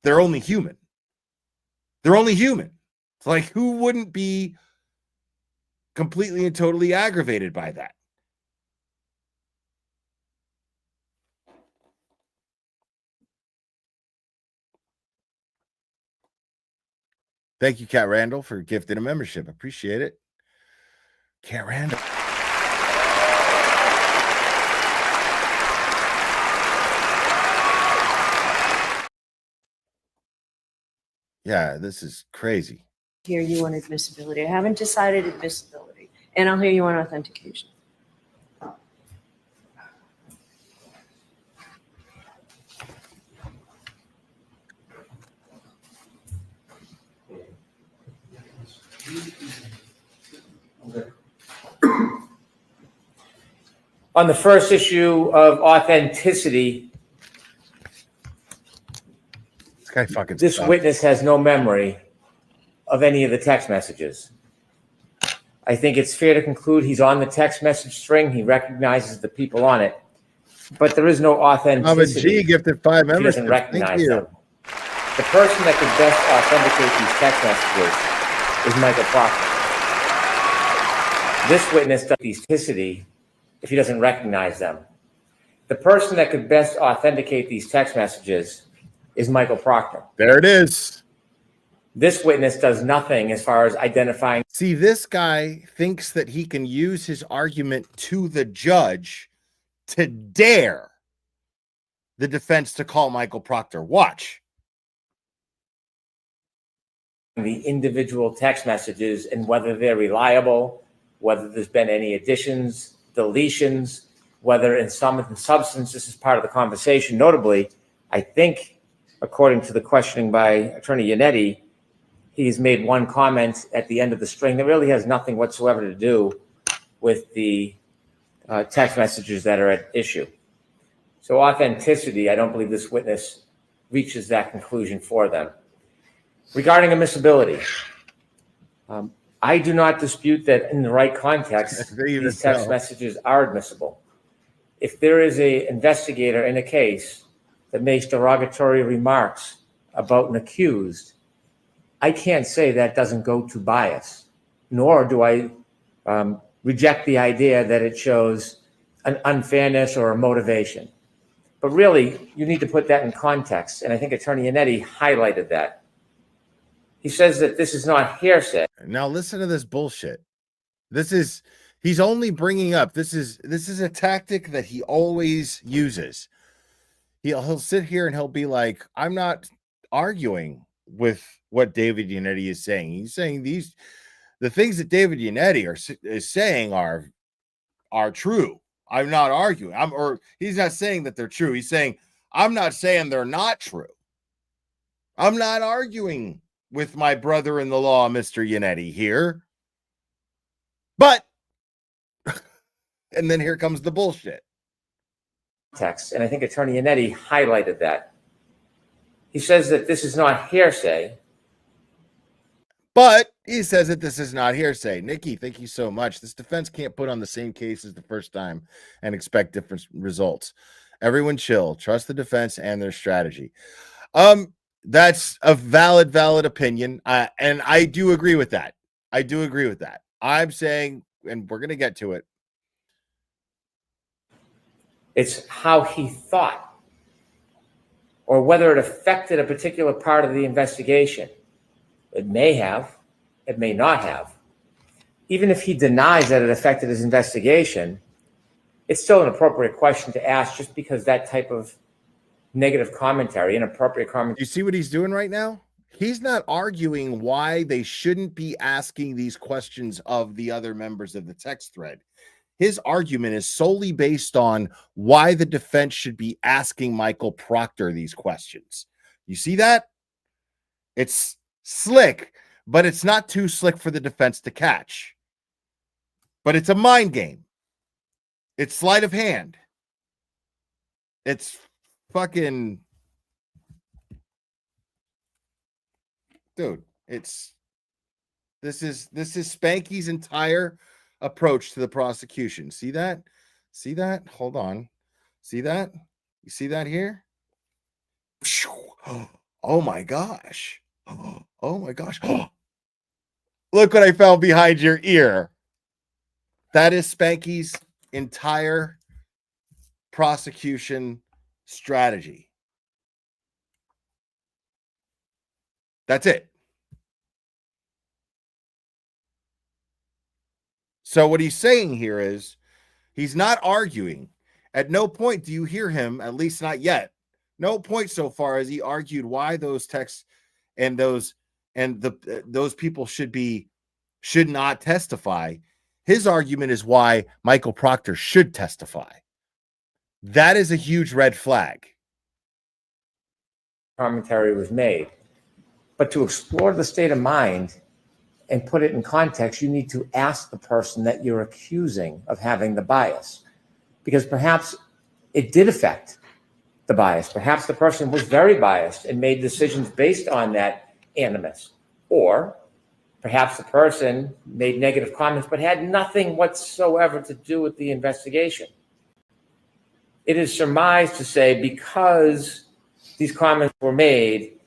S1: they're only human. They're only human. It's like, who wouldn't be completely and totally aggravated by that? Thank you, Cat Randall, for gifting a membership. Appreciate it. Cat Randall. Yeah, this is crazy.
S2: Hear you on admissibility. I haven't decided admissibility, and I'll hear you on authentication.
S8: On the first issue of authenticity,
S1: This guy fucking
S8: this
S1: sucks.
S8: witness has no memory of any of the text messages. I think it's fair to conclude he's on the text message string. He recognizes the people on it, but there is no authenticity.
S1: G gifted 5
S8: He
S1: memberships.
S8: doesn't
S1: Thank
S8: recognize
S1: you.
S8: them. The person that could best authenticate these text messages is Michael Proctor. This witness does authenticity if he doesn't recognize them. The person that could best authenticate these text messages is Michael Proctor.
S1: There it is.
S8: This witness does nothing as far as identifying.
S1: See, this guy thinks that he can use his argument to the judge to dare the defense to call Michael Proctor. Watch.
S8: The individual text messages and whether they're reliable, whether there's been any additions, deletions, whether in some substance this is part of the conversation. Notably, I think, according to the questioning by Attorney Yannetti, he's made one comment at the end of the string that really has nothing whatsoever to do with the text messages that are at issue. So authenticity, I don't believe this witness reaches that conclusion for them. Regarding admissibility, I do not dispute that in the right context, these text messages are admissible. If there is an investigator in a case that makes derogatory remarks about an accused, I can't say that doesn't go to bias, nor do I reject the idea that it shows an unfairness or a motivation. But really, you need to put that in context, and I think Attorney Yannetti highlighted that. He says that this is not hearsay.
S1: Now listen to this bullshit. He's only bringing up, this is a tactic that he always uses. He'll sit here and he'll be like, I'm not arguing with what David Yannetti is saying. He's saying the things that David Yannetti is saying are true. I'm not arguing. He's not saying that they're true. He's saying, I'm not saying they're not true. I'm not arguing with my brother-in-the-law, Mr. Yannetti here. But, and then here comes the bullshit.
S8: Text, and I think Attorney Yannetti highlighted that. He says that this is not hearsay.
S1: But he says that this is not hearsay. Nikki, thank you so much. This defense can't put on the same case as the first time and expect different results. Everyone chill. Trust the defense and their strategy. That's a valid opinion. And I do agree with that. I'm saying, and we're going to get to it.
S8: It's how he thought, or whether it affected a particular part of the investigation. It may have, it may not have. Even if he denies that it affected his investigation, it's still an appropriate question to ask, just because that type of negative commentary, inappropriate commentary.
S1: You see what he's doing right now? He's not arguing why they shouldn't be asking these questions of the other members of the text thread. His argument is solely based on why the defense should be asking Michael Proctor these questions. You see that? It's slick, but it's not too slick for the defense to catch. But it's a mind game. It's sleight of hand. It's fucking... Dude, this is Spanky's entire approach to the prosecution. See that? Hold on. See that? You see that here? Oh my gosh. Oh my gosh. Look what I found behind your ear. That is Spanky's entire prosecution strategy. That's it. So what he's saying here is he's not arguing. At no point do you hear him, at least not yet. No point so far has he argued why those texts and those people should not testify. His argument is why Michael Proctor should testify. That is a huge red flag.
S8: Commentary was made. But to explore the state of mind and put it in context, you need to ask the person that you're accusing of having the bias. Because perhaps it did affect the bias. Perhaps the person was very biased and made decisions based on that animus. Or perhaps the person made negative comments but had nothing whatsoever to do with the investigation. It is surmised to say because these comments were made,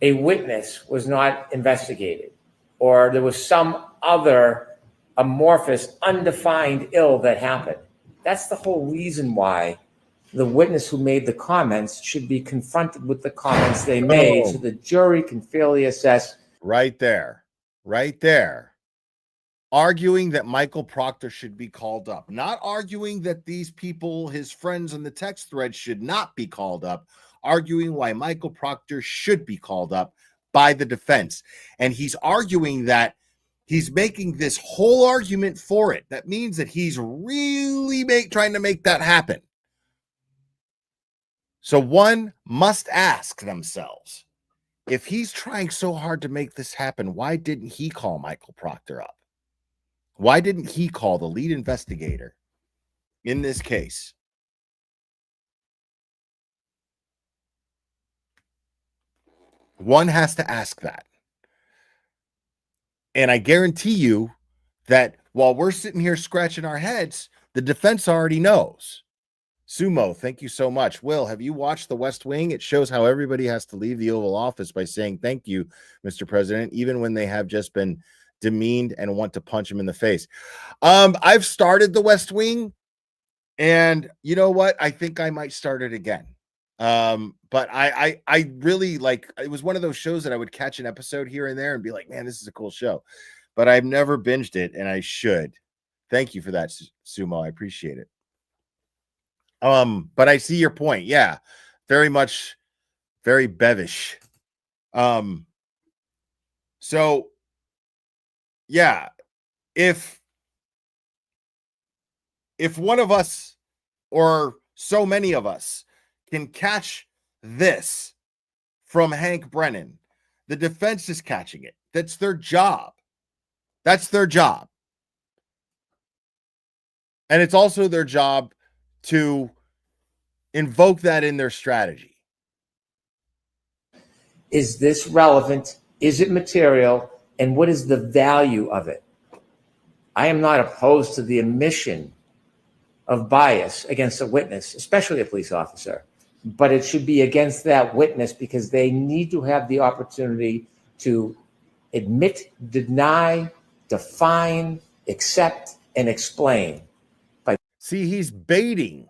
S8: a witness was not investigated, or there was some other amorphous, undefined ill that happened. That's the whole reason why the witness who made the comments should be confronted with the comments they made, so the jury can fairly assess.
S1: Right there. Arguing that Michael Proctor should be called up, not arguing that these people, his friends in the text thread, should not be called up, arguing why Michael Proctor should be called up by the defense. And he's arguing that he's making this whole argument for it. That means that he's really trying to make that happen. So one must ask themselves, if he's trying so hard to make this happen, why didn't he call Michael Proctor up? Why didn't he call the lead investigator in this case? One has to ask that. And I guarantee you that while we're sitting here scratching our heads, the defense already knows. Sumo, thank you so much. Will, have you watched The West Wing? It shows how everybody has to leave the Oval Office by saying thank you, Mr. President, even when they have just been demeaned and want to punch him in the face. I've started The West Wing, and you know what? I think I might start it again. But I really like, it was one of those shows that I would catch an episode here and there and be like, man, this is a cool show. But I've never binged it, and I should. Thank you for that, Sumo. I appreciate it. But I see your point. Yeah, very much, very bevish. So yeah, if if one of us or so many of us can catch this from Hank Brennan, the defense is catching it. That's their job. That's their job. And it's also their job to invoke that in their strategy.
S8: Is this relevant? Is it material? And what is the value of it? I am not opposed to the admission of bias against a witness, especially a police officer, but it should be against that witness because they need to have the opportunity to admit, deny, define, accept, and explain.
S1: See, he's baiting,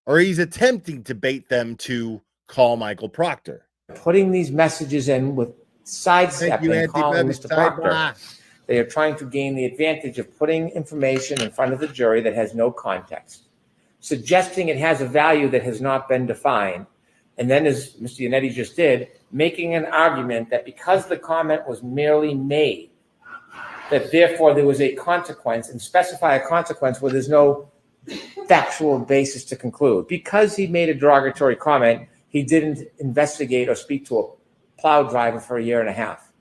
S1: or he's attempting to bait them to call Michael Proctor.
S8: Putting these messages in with sidestepping, calling Mr. Proctor. They are trying to gain the advantage of putting information in front of the jury that has no context, suggesting it has a value that has not been defined, and then, as Mr. Yannetti just did, making an argument that because the comment was merely made, that therefore there was a consequence, and specify a consequence where there's no factual basis to conclude. Because he made a derogatory comment, he didn't investigate or speak to a plow driver for a year and a half.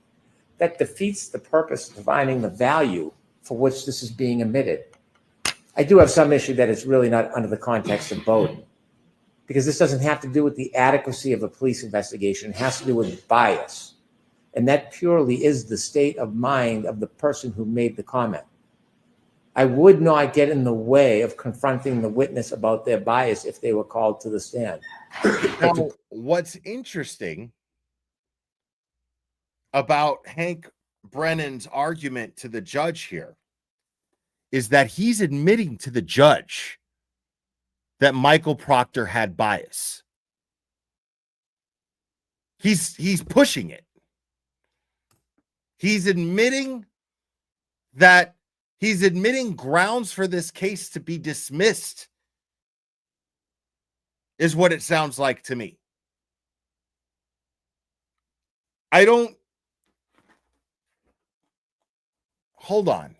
S8: That defeats the purpose of defining the value for which this is being admitted. I do have some issue that it's really not under the context of Bowden, because this doesn't have to do with the adequacy of a police investigation. It has to do with bias. And that purely is the state of mind of the person who made the comment. I would not get in the way of confronting the witness about their bias if they were called to the stand.
S1: Now, what's interesting about Hank Brennan's argument to the judge here is that he's admitting to the judge that Michael Proctor had bias. He's pushing it. He's admitting grounds for this case to be dismissed is what it sounds like to me. Hold on.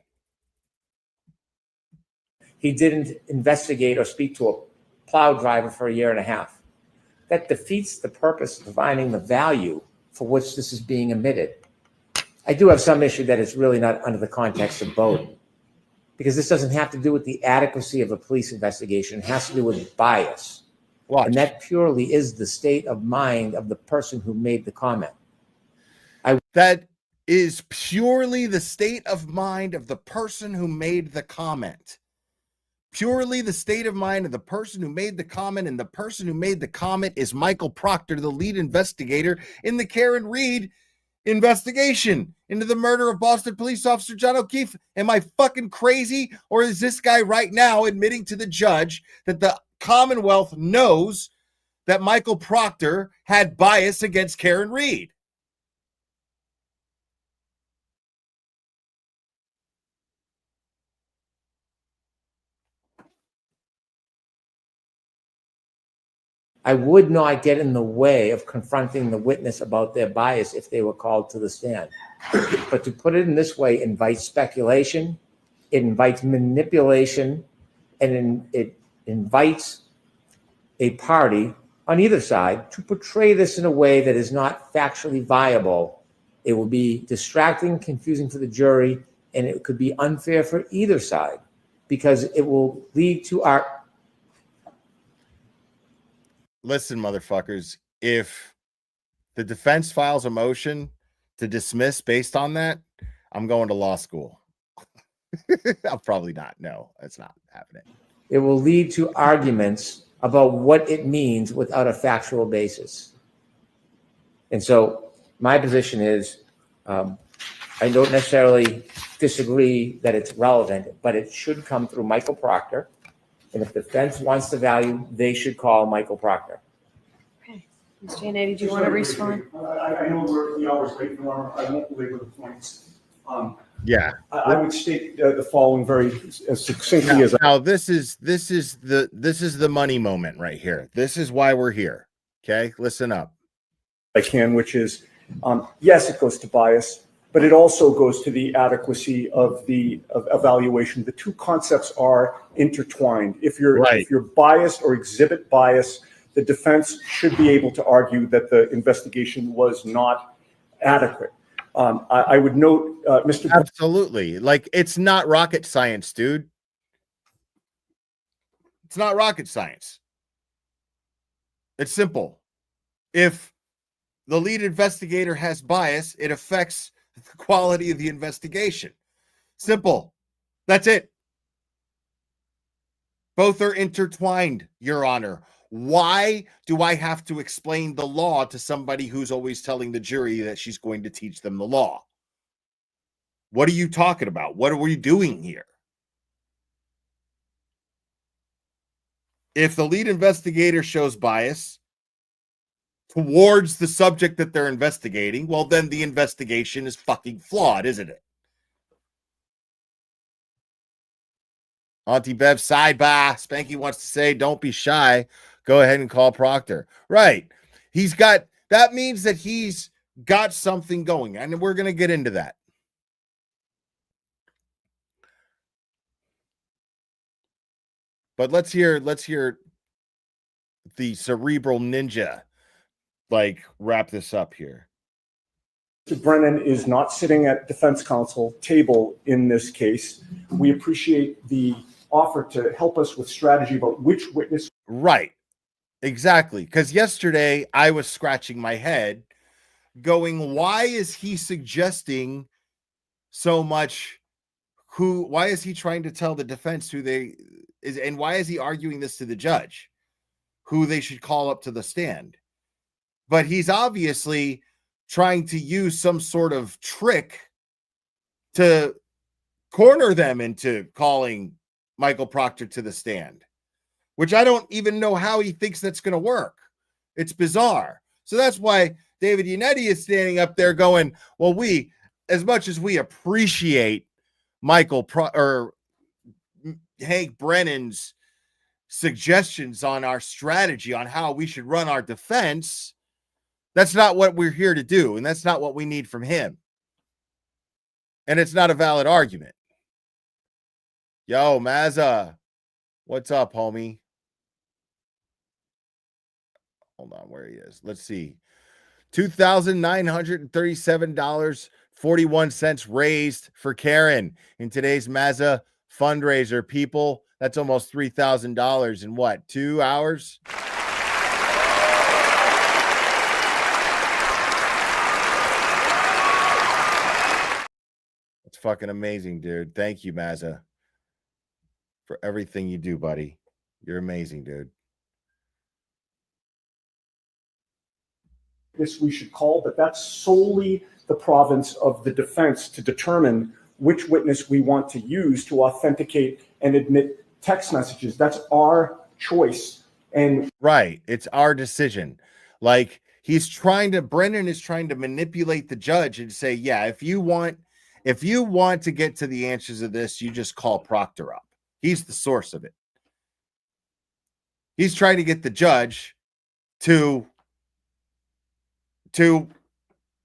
S8: He didn't investigate or speak to a plow driver for a year and a half. That defeats the purpose of defining the value for which this is being admitted. I do have some issue that it's really not under the context of Bowden, because this doesn't have to do with the adequacy of a police investigation. It has to do with bias.
S1: Watch.
S8: And that purely is the state of mind of the person who made the comment.
S1: That is purely the state of mind of the person who made the comment. Purely the state of mind of the person who made the comment, and the person who made the comment is Michael Proctor, the lead investigator in the Karen Reed investigation into the murder of Boston police officer John O'Keefe. Am I fucking crazy? Or is this guy right now admitting to the judge that the Commonwealth knows that Michael Proctor had bias against Karen Reed?
S8: I would not get in the way of confronting the witness about their bias if they were called to the stand. But to put it in this way invites speculation, it invites manipulation, and it invites a party on either side to portray this in a way that is not factually viable. It will be distracting, confusing for the jury, and it could be unfair for either side because it will lead to our...
S1: Listen, motherfuckers, if the defense files a motion to dismiss based on that, I'm going to law school. I'll probably not. No, it's not happening.
S8: It will lead to arguments about what it means without a factual basis. And so my position is, I don't necessarily disagree that it's relevant, but it should come through Michael Proctor. And if the defense wants the value, they should call Michael Proctor.
S2: Okay. Mr. Yannetti, do you want to respond?
S3: I know we're the hours late, Norm. I won't belabor the points.
S1: Yeah,
S3: I would state the following very as succinctly as
S1: now this is the money moment right here. This is why we're here. Okay, listen up.
S3: I can, which is, yes, it goes to bias, but it also goes to the adequacy of the evaluation. The two concepts are intertwined. If you're biased or exhibit bias, the defense should be able to argue that the investigation was not adequate. I would note, Mr.
S1: Absolutely. Like, it's not rocket science, dude. It's not rocket science. It's simple. If the lead investigator has bias, it affects the quality of the investigation. Simple. That's it. Both are intertwined, Your Honor. Why do I have to explain the law to somebody who's always telling the jury that she's going to teach them the law? What are you talking about? What are we doing here? If the lead investigator shows bias towards the subject that they're investigating, well, then the investigation is fucking flawed, isn't it? Auntie Bev sidebar. Spanky wants to say, don't be shy. Go ahead and call Proctor. Right. That means that he's got something going, and we're going to get into that. But let's hear the cerebral ninja wrap this up here.
S3: Mr. Brennan is not sitting at defense counsel table in this case. We appreciate the offer to help us with strategy about which witness.
S1: Right. Exactly. Because yesterday I was scratching my head going, why is he suggesting so much? Why is he trying to tell the defense who they is, and why is he arguing this to the judge, who they should call up to the stand? But he's obviously trying to use some sort of trick to corner them into calling Michael Proctor to the stand, which I don't even know how he thinks that's going to work. It's bizarre. So that's why David Yannetti is standing up there going, well, as much as we appreciate Hank Brennan's suggestions on our strategy on how we should run our defense, that's not what we're here to do, and that's not what we need from him. And it's not a valid argument. Yo, Mazza, what's up, homie? Hold on, where he is. Let's see. $2,937.41 raised for Karen in today's Mazza fundraiser. People, that's almost $3,000 in what, 2 hours? It's fucking amazing, dude. Thank you, Mazza, for everything you do, buddy. You're amazing, dude.
S3: This we should call, but that's solely the province of the defense to determine which witness we want to use to authenticate and admit text messages. That's our choice. And
S1: right, it's our decision. Brennan is trying to manipulate the judge and say, yeah, if you want to get to the answers of this, you just call Proctor up. He's the source of it. He's trying to get the judge to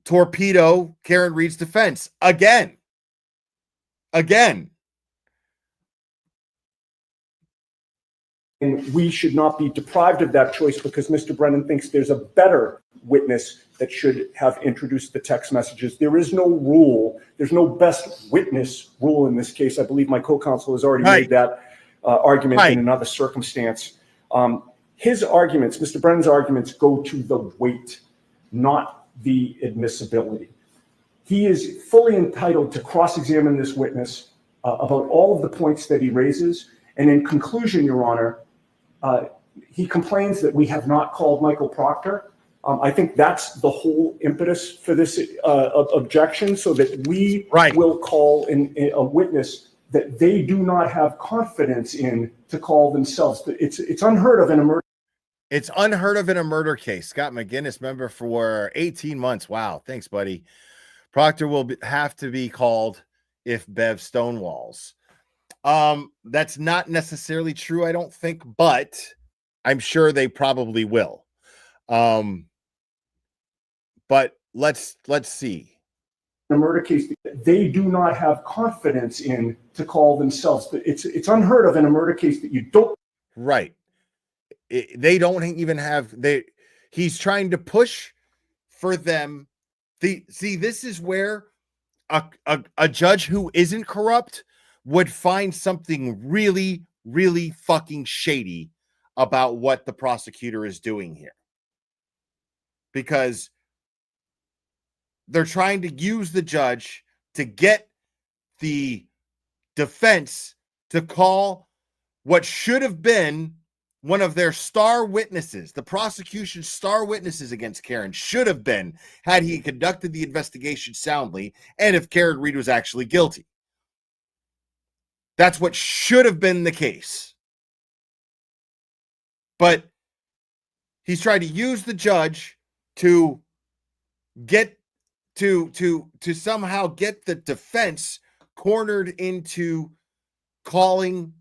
S1: torpedo Karen Reed's defense again. And
S3: we should not be deprived of that choice because Mr. Brennan thinks there's a better witness that should have introduced the text messages. There is no rule. There's no best witness rule in this case. I believe my co-counsel has already made that argument in another circumstance. His arguments, Mr. Brennan's arguments, go to the weight, not the admissibility. He is fully entitled to cross-examine this witness about all of the points that he raises. And in conclusion, Your Honor, he complains that we have not called Michael Proctor. I think that's the whole impetus for this objection, so that we will call a witness that they do not have confidence in to call themselves. It's unheard of in a murder.
S1: It's unheard of in a murder case. Scott McGinnis, member for 18 months. Wow. Thanks, buddy. Proctor will have to be called if Bev stonewalls. That's not necessarily true, I don't think, but I'm sure they probably will. But let's see.
S3: a murder case that they do not have confidence in to call themselves. It's unheard of in a murder case that you don't.
S1: Right. They don't even have he's trying to push for them. See, this is where a judge who isn't corrupt would find something really, really fucking shady about what the prosecutor is doing here. Because they're trying to use the judge to get the defense to call what should have been one of their star witnesses. The prosecution's star witnesses against Karen should have been, had he conducted the investigation soundly, and if Karen Reed was actually guilty. That's what should have been the case. But he's trying to use the judge to get to somehow get the defense cornered into calling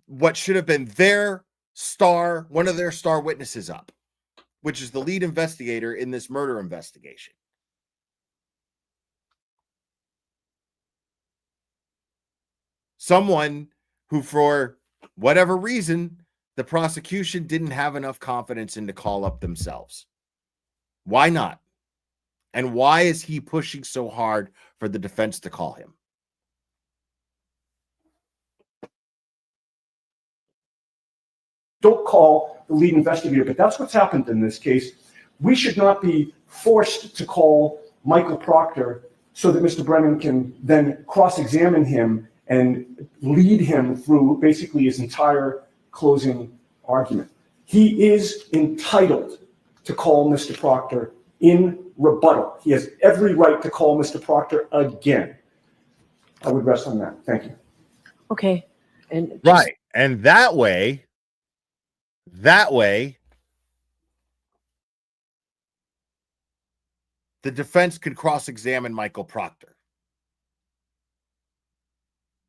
S1: what should have been one of their star witnesses up, which is the lead investigator in this murder investigation. Someone who, for whatever reason, the prosecution didn't have enough confidence in to call up themselves. Why not? And why is he pushing so hard for the defense to call him?
S3: Don't call the lead investigator, but that's what's happened in this case. We should not be forced to call Michael Proctor so that Mr. Brennan can then cross-examine him and lead him through basically his entire closing argument. He is entitled to call Mr. Proctor in rebuttal. He has every right to call Mr. Proctor again. I would rest on that. Thank you.
S2: Okay. And
S1: Right. And that way, the defense could cross-examine Michael Proctor.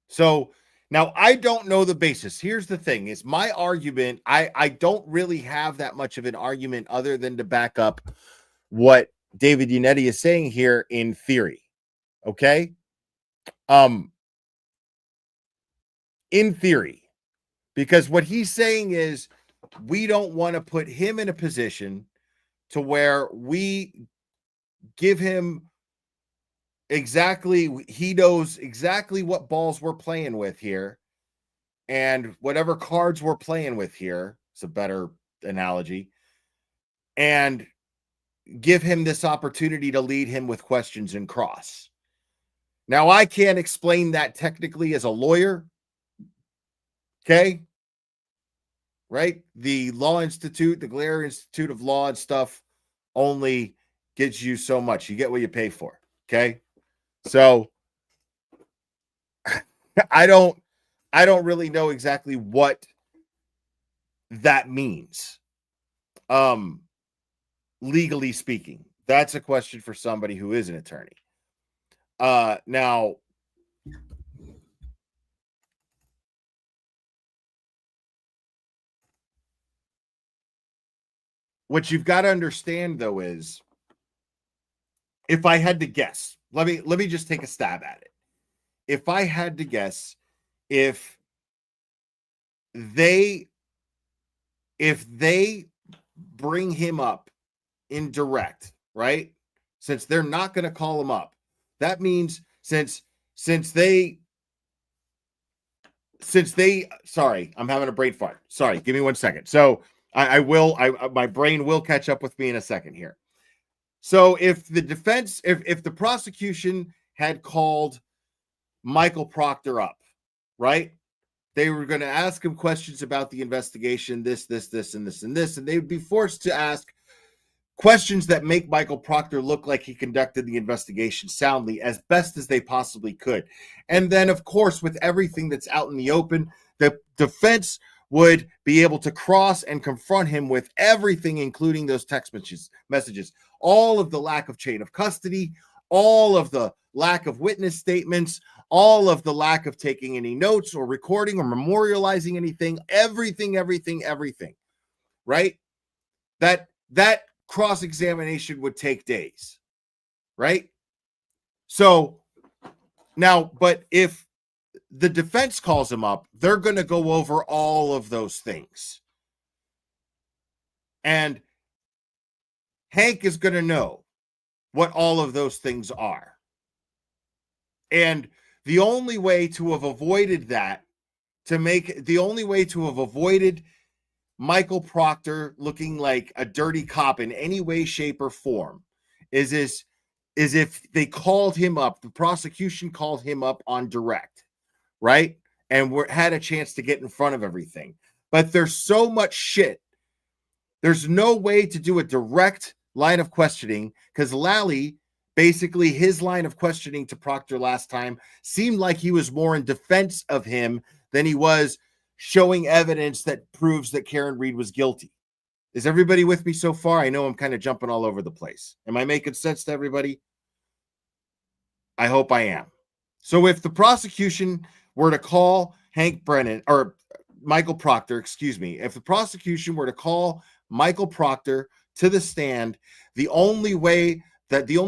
S1: So now I don't know the basis. Here's the thing, is my argument, I don't really have that much of an argument other than to back up what David Yannetti is saying here in theory. Okay? In theory. Because what he's saying is we don't want to put him in a position to where we give him he knows exactly what balls we're playing with here, and whatever cards we're playing with here, it's a better analogy, and give him this opportunity to lead him with questions and cross. Now, I can't explain that technically as a lawyer. Okay? Right? The Law Institute, the Glare Institute of Law and stuff only gives you so much. You get what you pay for. Okay? So I don't really know exactly what that means. Legally speaking. That's a question for somebody who is an attorney. Now, what you've got to understand, though, is if I had to guess, let me just take a stab at it. If I had to guess, if they bring him up in direct, right? Since they're not going to call him up, that means since they sorry, I'm having a brain fart. Sorry, give me 1 second. So my brain will catch up with me in a second here. So if the defense, if the prosecution had called Michael Proctor up, right? They were going to ask him questions about the investigation, this, and this, and this, and they would be forced to ask questions that make Michael Proctor look like he conducted the investigation soundly as best as they possibly could. And then, of course, with everything that's out in the open, the defense would be able to cross and confront him with everything, including those text messages, all of the lack of chain of custody, all of the lack of witness statements, all of the lack of taking any notes or recording or memorializing anything, everything, right? That cross-examination would take days, right? So now, but if the defense calls him up, they're going to go over all of those things. And Hank is going to know what all of those things are. And the only way to have avoided that, the only way to have avoided Michael Proctor looking like a dirty cop in any way, shape, or form is if they called him up, the prosecution called him up on direct, right? And had a chance to get in front of everything. But there's so much shit. There's no way to do a direct line of questioning because Lally, basically his line of questioning to Proctor last time seemed like he was more in defense of him than he was showing evidence that proves that Karen Reed was guilty. Is everybody with me so far? I know I'm kind of jumping all over the place. Am I making sense to everybody? I hope I am. So if the prosecution were to call Hank Brennan or Michael Proctor, excuse me, if the prosecution were to call Michael Proctor to the stand, the only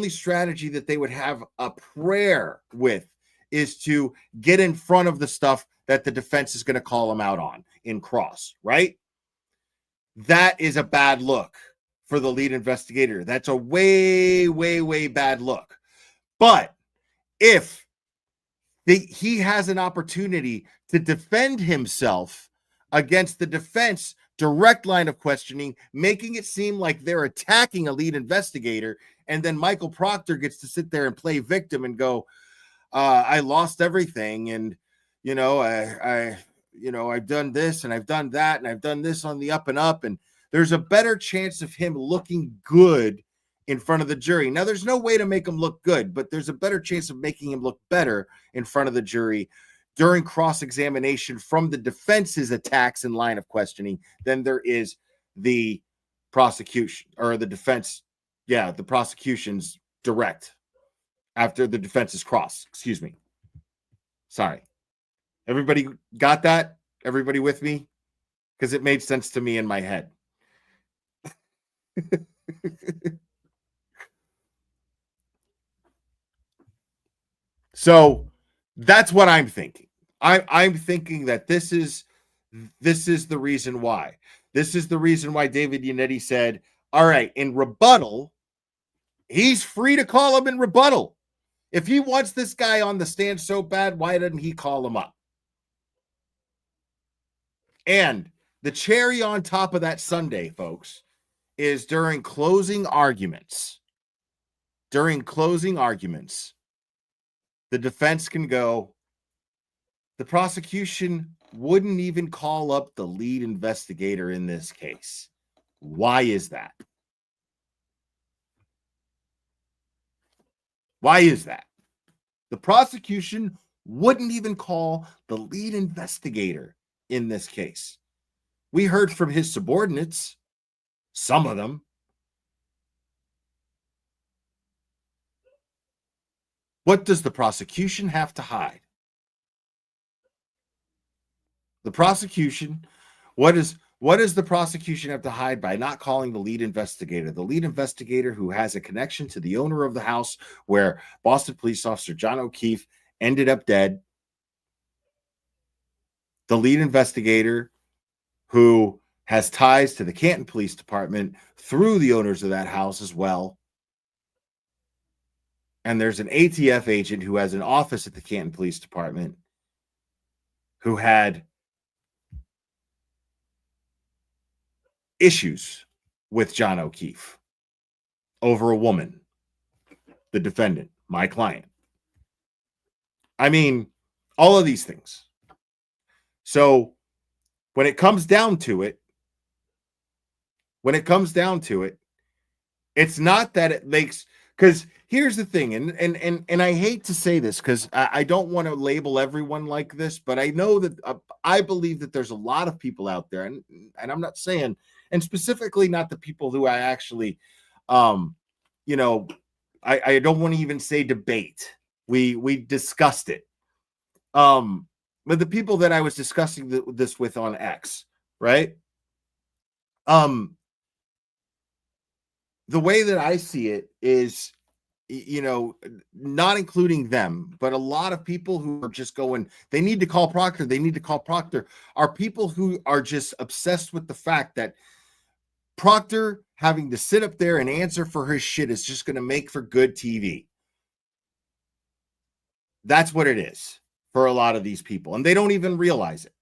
S1: strategy that they would have a prayer with is to get in front of the stuff that the defense is going to call him out on in cross, right? That is a bad look for the lead investigator. That's a way, way, way bad look. But if he has an opportunity to defend himself against the defense direct line of questioning, making it seem like they're attacking a lead investigator, and then Michael Proctor gets to sit there and play victim and go, I lost everything, and I've done this and I've done that and I've done this on the up and up, and there's a better chance of him looking good in front of the jury. Now, there's no way to make him look good, but there's a better chance of making him look better in front of the jury during cross-examination from the defense's attacks and line of questioning than there is the prosecution or the defense. Yeah, the prosecution's direct after the defense's cross. Excuse me. Sorry. Everybody got that? Everybody with me? Because it made sense to me in my head. So that's what I'm thinking. I'm thinking that this is the reason why. This is the reason why David Yannetti said, all right, in rebuttal, he's free to call him in rebuttal. If he wants this guy on the stand so bad, why doesn't he call him up? And the cherry on top of that sundae, folks, is during closing arguments, the defense can go, the prosecution wouldn't even call up the lead investigator in this case. Why is that? Why is that? The prosecution wouldn't even call the lead investigator in this case. We heard from his subordinates, some of them. What does the prosecution have to hide? The prosecution, what does the prosecution have to hide by not calling the lead investigator? The lead investigator who has a connection to the owner of the house where Boston police officer John O'Keefe ended up dead. The lead investigator who has ties to the Canton Police Department through the owners of that house as well. And there's an ATF agent who has an office at the Canton Police Department who had issues with John O'Keefe over a woman, the defendant, my client. I mean, all of these things. So when it comes down to it, it's not that it makes, because here's the thing, and I hate to say this because I don't want to label everyone like this, but I know that I believe that there's a lot of people out there, and I'm not saying, and specifically not the people who I actually, I don't want to even say debate. We discussed it. But the people that I was discussing this with on X, right? The way that I see it is you know, not including them, but a lot of people who are just going, they need to call Proctor, they need to call Proctor, are people who are just obsessed with the fact that Proctor having to sit up there and answer for his shit is just going to make for good TV. That's what it is for a lot of these people. And they don't even realize it,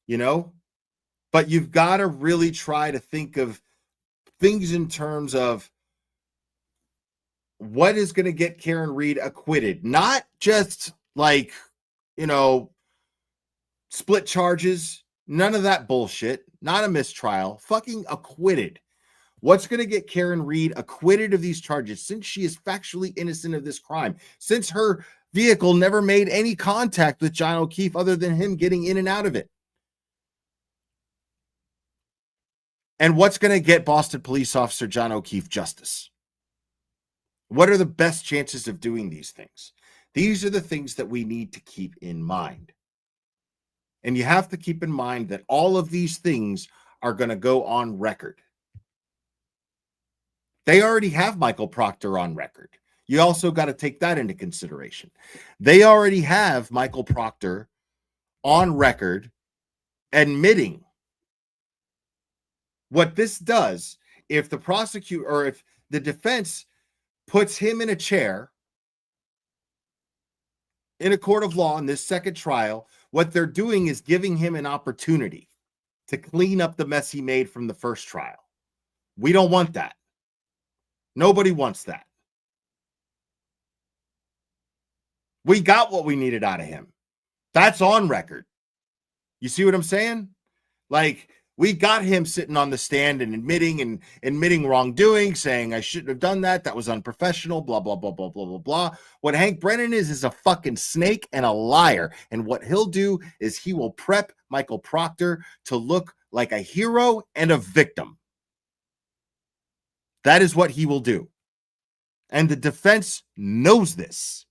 S1: you know? But you've got to really try to think of things in terms of what is going to get Karen Read acquitted, not just like, you know, split charges, none of that bullshit, not a mistrial, fucking acquitted. What's going to get Karen Read acquitted of these charges since she is factually innocent of this crime, since her vehicle never made any contact with John O'Keefe other than him getting in and out of it? And what's going to get Boston police officer John O'Keefe justice? What are the best chances of doing these things? These are the things that we need to keep in mind. And you have to keep in mind that all of these things are going to go on record. They already have Michael Proctor on record. You also got to take that into consideration. They already have Michael Proctor on record admitting. What this does, if the prosecutor or if the defense puts him in a chair in a court of law in this second trial, what they're doing is giving him an opportunity to clean up the mess he made from the first trial. We don't want that. Nobody wants that. We got what we needed out of him. That's on record. You see what I'm saying? Like, we got him sitting on the stand and admitting wrongdoing, saying I shouldn't have done that. That was unprofessional, blah, blah, blah, blah, blah, blah, blah. What Hank Brennan is a fucking snake and a liar. And what he'll do is he will prep Michael Proctor to look like a hero and a victim. That is what he will do. And the defense knows this.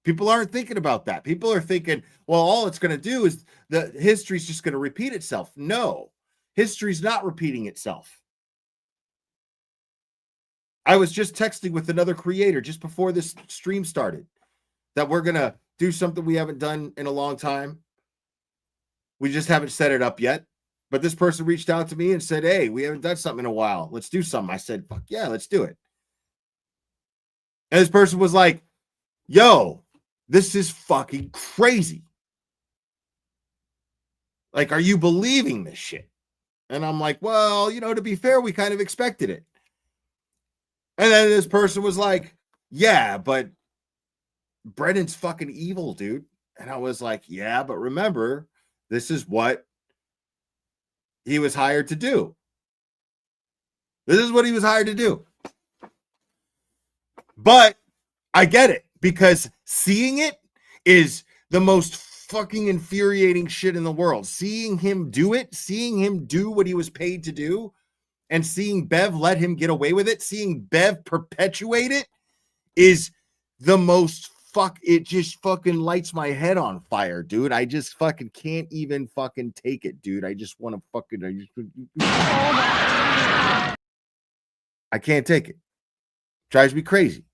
S1: People aren't thinking about that. People are thinking, well, all it's going to do is the history's just going to repeat itself. No, history's not repeating itself. I was just texting with another creator just before this stream started that we're going to do something we haven't done in a long time. We just haven't set it up yet. But this person reached out to me and said, hey, we haven't done something in a while. Let's do something. I said, fuck yeah, let's do it. And this person was like, yo, this is fucking crazy. Like, are you believing this shit? And I'm like, well, you know, to be fair, we kind of expected it. And then this person was like, yeah, but Brennan's fucking evil, dude. And I was like, yeah, but remember, this is what he was hired to do. This is what he was hired to do. But I get it, because seeing it is the most fucking infuriating shit in the world. Seeing him do it, seeing him do what he was paid to do, and seeing Bev let him get away with it, seeing Bev perpetuate it is the most it just fucking lights my head on fire, dude. I just fucking can't even fucking take it, dude. I just want to fucking I can't take it. Drives me crazy.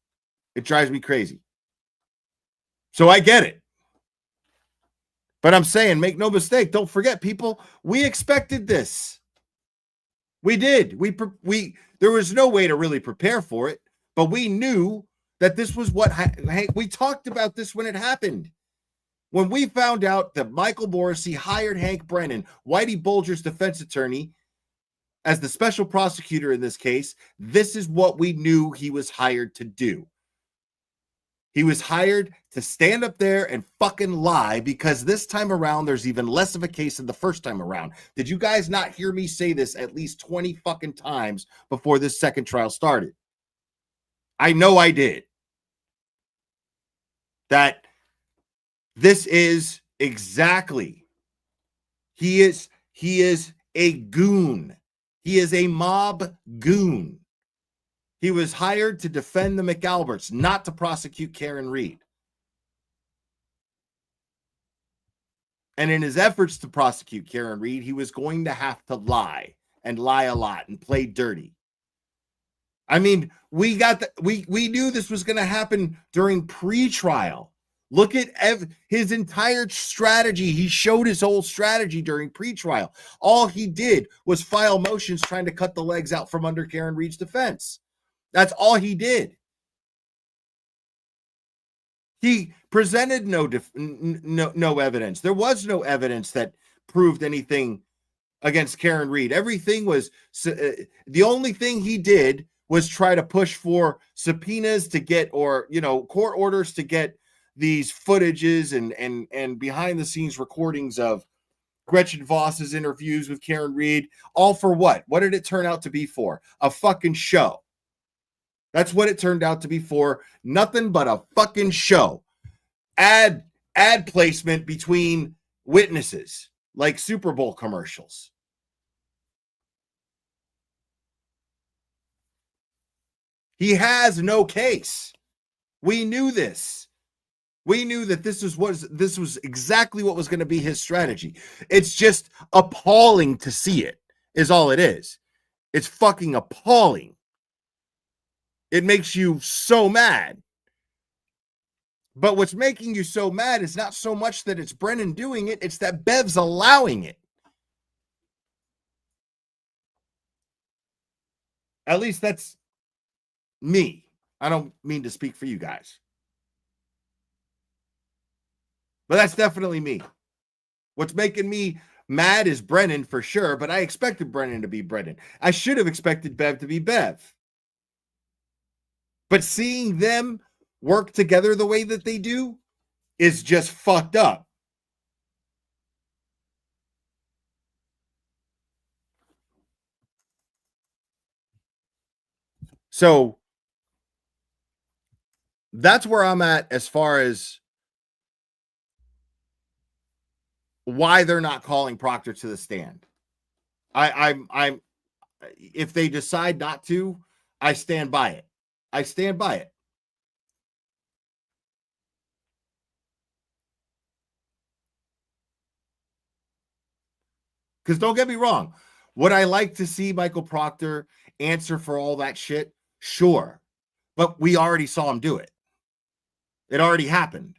S1: It drives me crazy. So I get it. But I'm saying, make no mistake, don't forget, people, we expected this. We did. There was no way to really prepare for it, but we knew that this was what Hank, we talked about this when it happened. When we found out that Michael Morrissey hired Hank Brennan, Whitey Bulger's defense attorney, as the special prosecutor in this case, this is what we knew he was hired to do. He was hired to stand up there and fucking lie, because this time around, there's even less of a case than the first time around. Did you guys not hear me say this at least 20 fucking times before this second trial started? I know I did. That this is exactly, he is a goon. He is a mob goon. He was hired to defend the McAlberts, not to prosecute Karen Read. And in his efforts to prosecute Karen Read, he was going to have to lie, and lie a lot, and play dirty. I mean, we knew this was going to happen during pre-trial. Look at his entire strategy. He showed his whole strategy during pre-trial. All he did was file motions trying to cut the legs out from under Karen Reed's defense. That's all he did. He presented no evidence. There was no evidence that proved anything against Karen Reed. Everything was the only thing he did was try to push for subpoenas to get, or court orders to get these footages and behind the scenes recordings of Gretchen Voss's interviews with Karen Reed. All for what? What did it turn out to be for? A fucking show. That's what it turned out to be for. Nothing but a fucking show. Ad placement between witnesses, like Super Bowl commercials. He has no case. We knew this. We knew that this was exactly what was going to be his strategy. It's just appalling to see it, is all it is. It's fucking appalling. It makes you so mad. But what's making you so mad is not so much that it's Brennan doing it, it's that Bev's allowing it. At least that's me. I don't mean to speak for you guys. But that's definitely me. What's making me mad is Brennan for sure, but I expected Brennan to be Brennan. I should have expected Bev to be Bev. But seeing them work together the way that they do is just fucked up. So that's where I'm at as far as why they're not calling Proctor to the stand. I'm if they decide not to, I stand by it. I stand by it. Because don't get me wrong, would I like to see Michael Proctor answer for all that shit? Sure. But we already saw him do it. It already happened.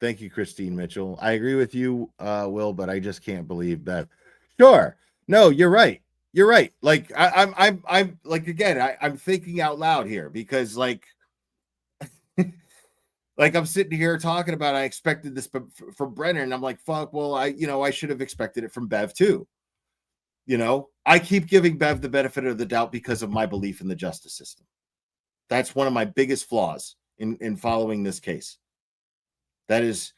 S1: Thank you, Christine Mitchell. I agree with you, Will, but I just can't believe that. Sure. No, you're right. You're right. Like I'm like, again, I'm thinking out loud here because like I'm sitting here talking about I expected this from Brennan, and I'm like, fuck, well, I should have expected it from Bev too. I keep giving Bev the benefit of the doubt because of my belief in the justice system. That's one of my biggest flaws in following this case. That is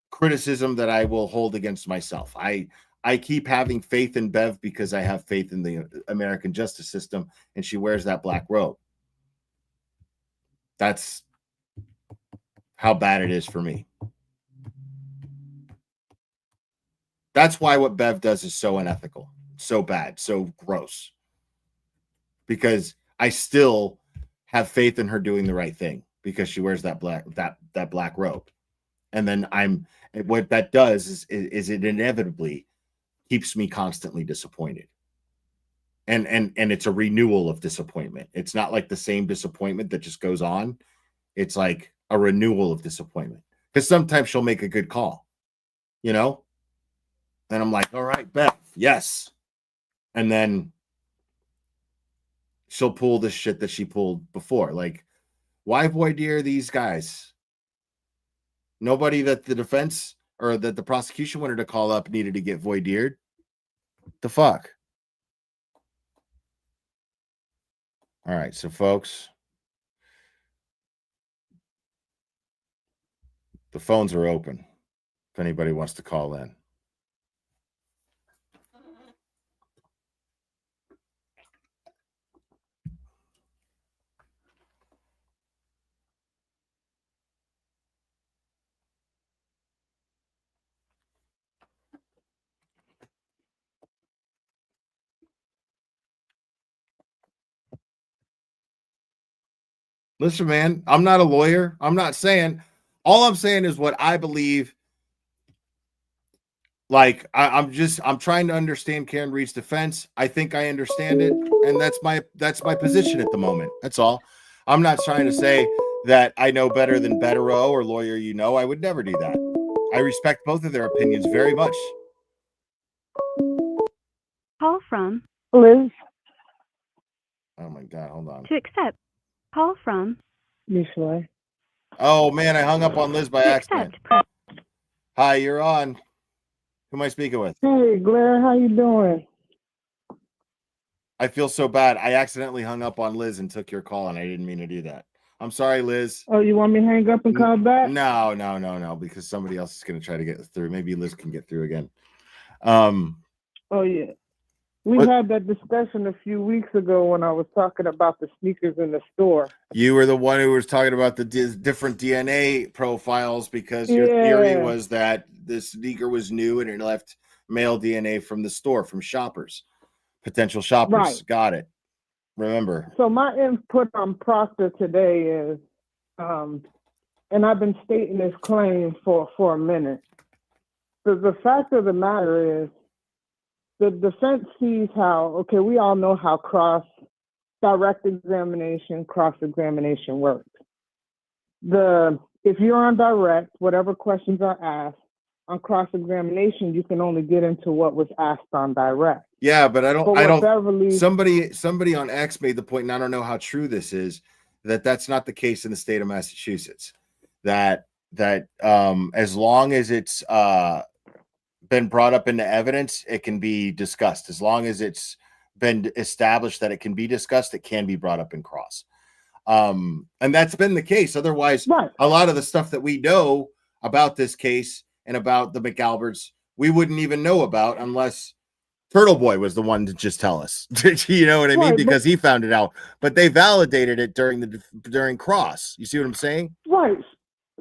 S1: criticism that I will hold against myself. I keep having faith in Bev because I have faith in the American justice system, and she wears that black robe. That's how bad it is for me. That's why what Bev does is so unethical, so bad, so gross. Because I still have faith in her doing the right thing because she wears that black robe. And then what that does is it inevitably keeps me constantly disappointed. And it's a renewal of disappointment. It's not like the same disappointment that just goes on. It's like a renewal of disappointment. Because sometimes she'll make a good call, And I'm like, all right, Beth, yes. And then she'll pull the shit that she pulled before. Like, why voir dire these guys? Nobody that the defense or that the prosecution wanted to call up needed to get voir dired. The fuck? All right, so folks, the phones are open if anybody wants to call in. Listen, man, I'm not a lawyer. I'm not saying, all I'm saying is what I believe. Like, I'm trying to understand Karen Reed's defense. I think I understand it, and that's my position at the moment. That's all. I'm not trying to say that I know better than Betterow or Lawyer You Know. I would never do that. I respect both of their opinions very much.
S9: Call from Liz.
S1: Oh my God, hold on.
S9: To accept. Call from
S10: Usually.
S1: Oh man, I hung up on Liz by
S9: to
S1: accident.
S9: accept.
S1: Hi, you're on. Who am I speaking with?
S10: Hey, Blair, how you doing?
S1: I feel so bad. I accidentally hung up on Liz and took your call, and I didn't mean to do that. I'm sorry, Liz.
S10: Oh, you want me to hang up and call back?
S1: No, because somebody else is going to try to get through. Maybe Liz can get through again.
S10: Oh, yeah. We
S1: What?
S10: had that discussion a few weeks ago when I was talking about the sneakers in the store.
S1: You were the one who was talking about the different DNA profiles because your theory was that the sneaker was new and it left male DNA from the store, from shoppers, potential shoppers.
S10: Right.
S1: Got it. Remember.
S10: So my input on Proctor today is, and I've been stating this claim for a minute. The fact of the matter is, the defense sees how, okay, we all know how cross-examination works. If you're on direct, whatever questions are asked, on cross-examination, you can only get into what was asked on direct.
S1: Yeah, but I don't.
S10: Beverly,
S1: somebody on X made the point, and I don't know how true this is, that's not the case in the state of Massachusetts. That as long as it's been brought up into evidence, it can be discussed. As long as it's been established that it can be discussed, it can be brought up in cross. And that's been the case. Otherwise,
S10: right.
S1: A lot of the stuff that we know about this case and about the McAlberts, we wouldn't even know about unless Turtle Boy was the one to just tell us. You know what I mean? Because he found it out. But they validated it during cross. You see what I'm saying?
S10: Right.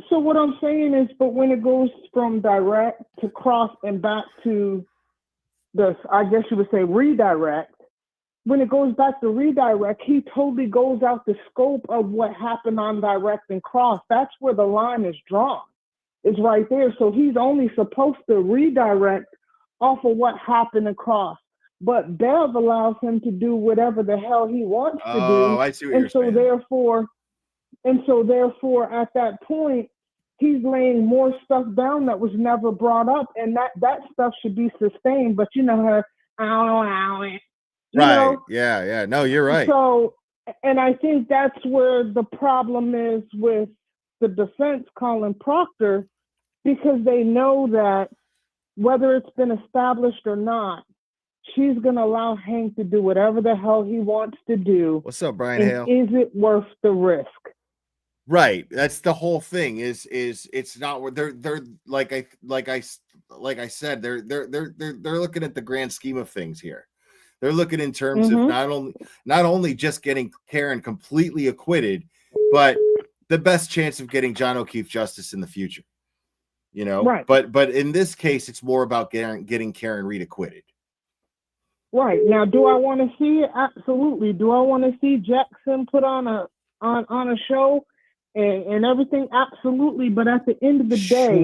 S10: So what I'm saying is, but when it goes from direct to cross and back to I guess you would say redirect, when it goes back to redirect, he totally goes out the scope of what happened on direct and cross. That's where the line is drawn. It's right there. So he's only supposed to redirect off of what happened across. But Bev allows him to do whatever the hell he wants to do.
S1: Oh, I see what you're saying.
S10: And so therefore, at that point, he's laying more stuff down that was never brought up, and that stuff should be sustained. But you know her,
S1: Right. Yeah. No, you're right.
S10: So, and I think that's where the problem is with the defense calling Proctor, because they know that whether it's been established or not, she's going to allow Hank to do whatever the hell he wants to do.
S1: What's up, Brian Hale?
S10: Is it worth the risk?
S1: Right. That's the whole thing. Is it's not. They're like I said. They're looking at the grand scheme of things here. They're looking in terms of not only just getting Karen completely acquitted, but the best chance of getting John O'Keefe justice in the future. You know,
S10: right.
S1: But in this case, it's more about getting Karen Reed acquitted.
S10: Right. Now, do I want to see it? Absolutely. Do I want to see Jackson put on a show and everything? Absolutely. But at the end of the day,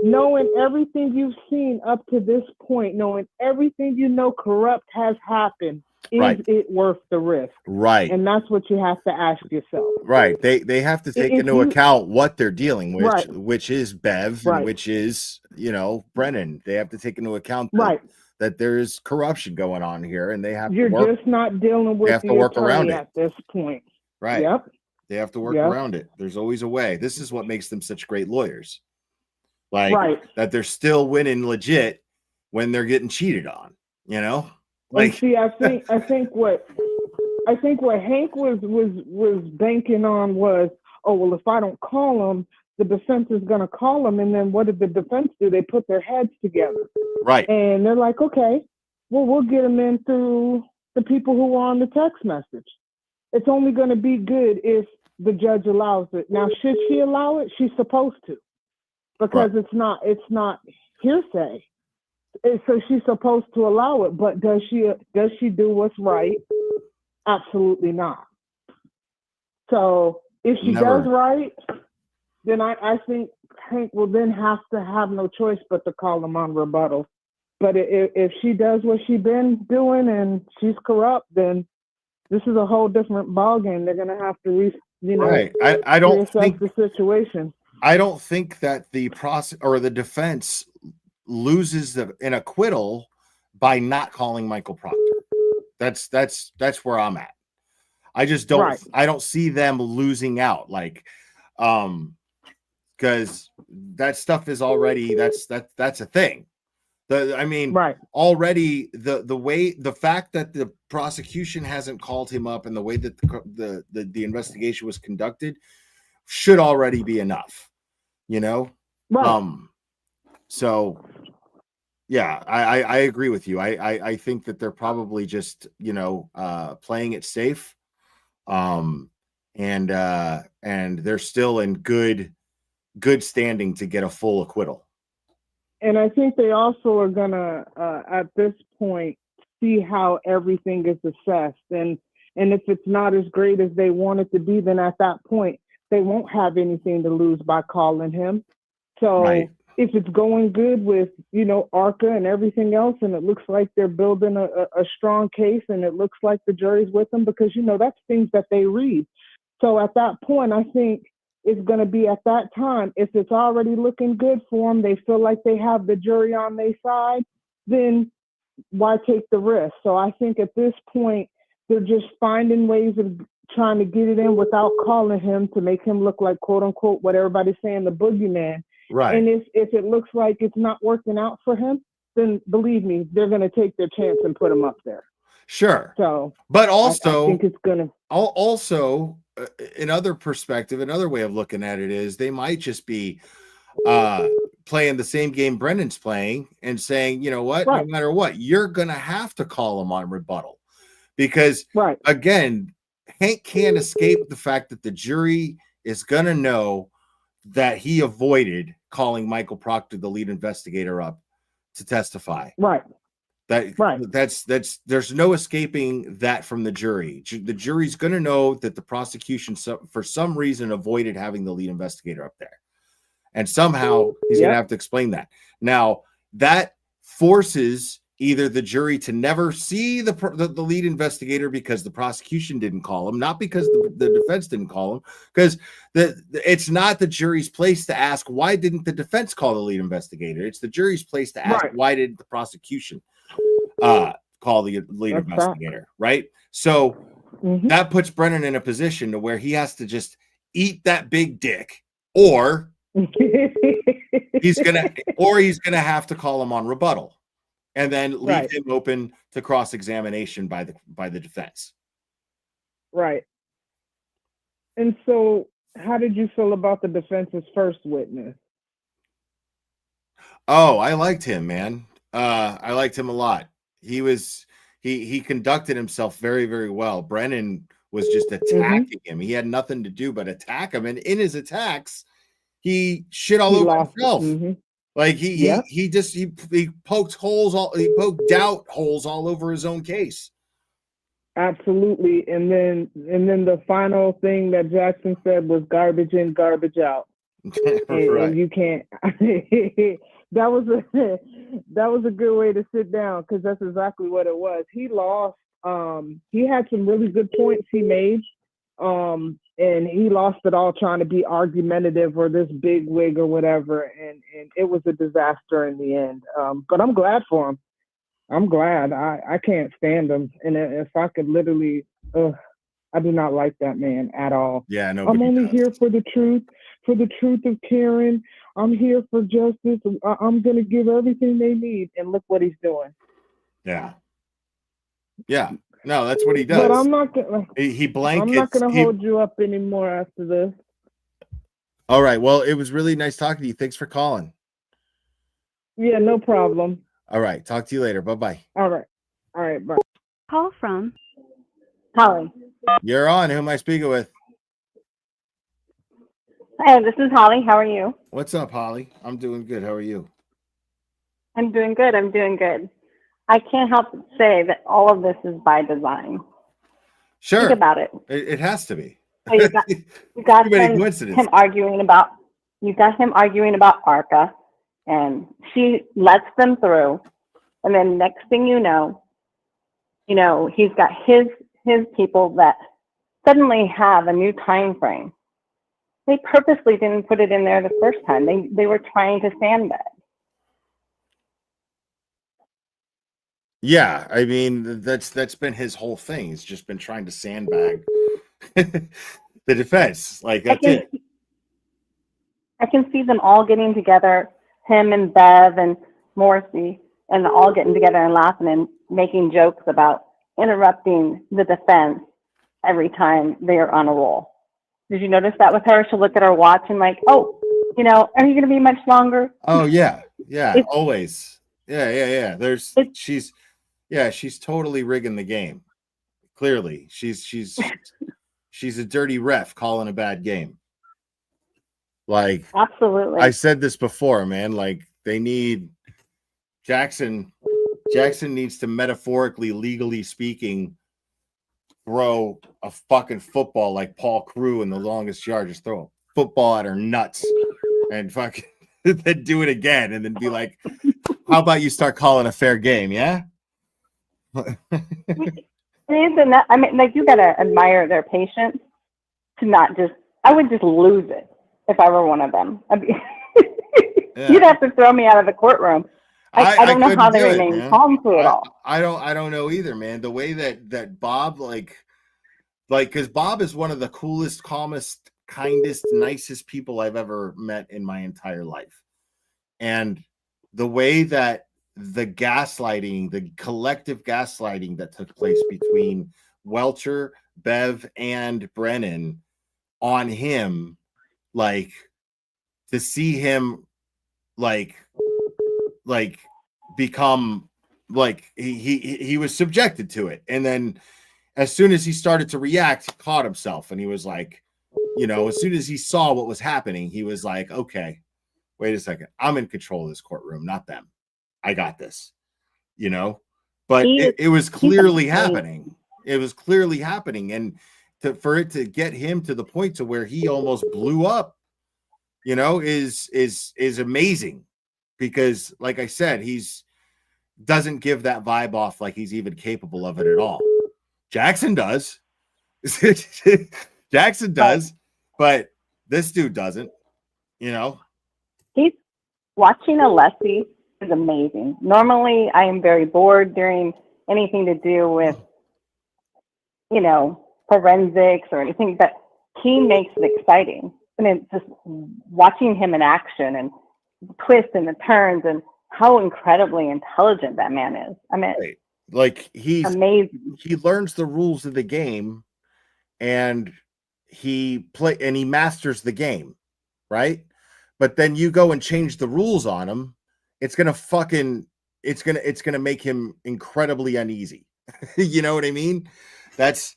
S10: knowing everything you've seen up to this point, knowing everything you know corrupt has happened, is it worth the risk?
S1: Right.
S10: And that's what you have to ask yourself.
S1: Right. They have to take into account what they're dealing with,
S10: right.
S1: which is Bev,
S10: right.
S1: and which is, Brennan. They have to take into account that there is corruption going on here, and they have
S10: You're just not dealing with the
S1: work around it
S10: at this point.
S1: Right.
S10: Yep.
S1: They have to work around it. There's always a way. This is what makes them such great lawyers. Like that they're still winning legit when they're getting cheated on, Like,
S10: and see, I think what Hank was banking on was, oh well, if I don't call him, the defense is going to call him, and then what did the defense do? They put their heads together,
S1: right?
S10: And they're like, okay, well, we'll get him in through the people who are on the text message. It's only going to be good if the judge allows it. Now, should she allow it? She's supposed to, because it's not hearsay. So she's supposed to allow it, but does she do what's right? Absolutely not. So if she
S1: Never.
S10: does right, then I think Hank will then have to have no choice but to call him on rebuttal. But if she does what she's been doing and she's corrupt, then this is a whole different ballgame. They're going to have to,
S1: Right. I don't
S10: reassess
S1: think
S10: the situation.
S1: I don't think that the the defense loses an acquittal by not calling Michael Proctor. That's where I'm at. I just don't.
S10: Right.
S1: I don't see them losing out, because that stuff is already that's a thing.
S10: Right.
S1: Already the fact that the prosecution hasn't called him up and the way that the investigation was conducted should already be enough,
S10: Right.
S1: So yeah, I agree with you. I think that they're probably just playing it safe, and they're still in good standing to get a full acquittal.
S10: And I think they also are going to, at this point, see how everything is assessed. And if it's not as great as they want it to be, then at that point, they won't have anything to lose by calling him. So
S1: Right.
S10: if it's going good with, ARCA and everything else, and it looks like they're building a strong case, and it looks like the jury's with them, because, that's things that they read. So at that point, I think it's going to be at that time, if it's already looking good for them, they feel like they have the jury on their side, then why take the risk? So I think at this point, they're just finding ways of trying to get it in without calling him to make him look like, quote unquote, what everybody's saying, the boogeyman.
S1: Right.
S10: And if it looks like it's not working out for him, then believe me, they're going to take their chance and put him up there.
S1: Sure.
S10: So,
S1: but also,
S10: I think it's going to.
S1: Also, another perspective, another way of looking at it is they might just be playing the same game Brendan's playing and saying, you know what,
S10: Right.
S1: no matter what, you're going to have to call him on rebuttal. Because,
S10: right.
S1: Again, Hank can't escape the fact that the jury is going to know that he avoided calling Michael Proctor, the lead investigator, up to testify.
S10: Right.
S1: That's there's no escaping that from the jury. The jury's going to know that the prosecution, for some reason, avoided having the lead investigator up there, and somehow he's going to have to explain that. Now that forces either the jury to never see the lead investigator because the prosecution didn't call him, not because the defense didn't call him, because it's not the jury's place to ask why didn't the defense call the lead investigator. It's the jury's place to ask why did the prosecution call the lead investigator, right? So that puts Brennan in a position to where he has to just eat that big dick, or he's gonna have to call him on rebuttal, and then leave him open to cross-examination by the defense.
S10: Right. And so, how did you feel about the defense's first witness?
S1: Oh, I liked him, man. I liked him a lot. He conducted himself very, very well. Brennan was just attacking him. He had nothing to do but attack him, and in his attacks, he shit all over himself. Like he poked doubt holes all over his own case.
S10: Absolutely. And then the final thing that Jackson said was garbage in, garbage out. And you can't. that was a good way to sit down, because that's exactly what it was. He lost. He had some really good points he made, and he lost it all trying to be argumentative or this big wig or whatever, and it was a disaster in the end. But I'm glad for him. I'm glad. I can't stand him, and if I could literally, I do not like that man at all.
S1: Yeah, no.
S10: I'm only here for the truth of Karen. I'm here for justice. I'm gonna give everything they need, and look what he's doing.
S1: Yeah. No, that's what he does.
S10: But I'm not gonna.
S1: He blankets.
S10: I'm not gonna hold you up anymore after this.
S1: All right. Well, it was really nice talking to you. Thanks for calling.
S10: Yeah, no problem.
S1: All right. Talk to you later. Bye-bye.
S10: All right. Bye.
S9: Call from
S11: Holly.
S1: You're on. Who am I speaking with?
S11: Hi, this is Holly. How are you?
S1: What's up, Holly? I'm doing good. How are you?
S11: I'm doing good. I can't help but say that all of this is by design.
S1: Sure.
S11: Think about it.
S1: It has to be.
S11: So you got
S1: Too many
S11: him
S1: coincidences.
S11: arguing about ARCA, and she lets them through, and then next thing you know, he's got his people that suddenly have a new time frame. They purposely didn't put it in there the first time. They were trying to sandbag.
S1: Yeah, I mean that's been his whole thing. He's just been trying to sandbag the defense. Like that's it.
S11: I can see them all getting together, him and Bev and Morrissey, and all getting together and laughing and making jokes about interrupting the defense every time they're on a roll. Did you notice that with her? She'll look at her watch and like, oh, are you going to be much longer?
S1: Oh yeah, always. Yeah. She's totally rigging the game. Clearly, she's a dirty ref calling a bad game. Like,
S11: absolutely.
S1: I said this before, man. Like, they need Jackson needs to, metaphorically, legally speaking, throw a fucking football like Paul Crewe in The Longest Yard. Just throw a football at her nuts and fucking then do it again, and then be like, how about you start calling a fair game? Yeah.
S11: I mean, like, you gotta admire their patience to not just. I would just lose it if I were one of them. You'd have to throw me out of the courtroom. I don't know how they remain calm through it all.
S1: I don't know either, man. The way that Bob, like, because Bob is one of the coolest, calmest, kindest, nicest people I've ever met in my entire life. And the way that the gaslighting, the collective gaslighting that took place between Welcher, Bev, and Brennan on him, like, to see him like become like he was subjected to it, and then as soon as he started to react, he caught himself, and he was like, as soon as he saw what was happening, he was like, okay, wait a second, I'm in control of this courtroom, not them. I got this, but it was clearly happening. It was clearly happening, and for it to get him to the point to where he almost blew up, is amazing, because, like I said, doesn't give that vibe off like he's even capable of it at all. Jackson does. Jackson does, but this dude doesn't,
S11: He's watching Alessi is amazing. Normally, I am very bored during anything to do with, forensics or anything, but he makes it exciting. And it's just watching him in action and the twists and the turns and how incredibly intelligent that man is. I mean,
S1: like, he's
S11: amazing.
S1: He learns the rules of the game, and he masters the game, right? But then you go and change the rules on him, it's gonna make him incredibly uneasy. You know what I mean? That's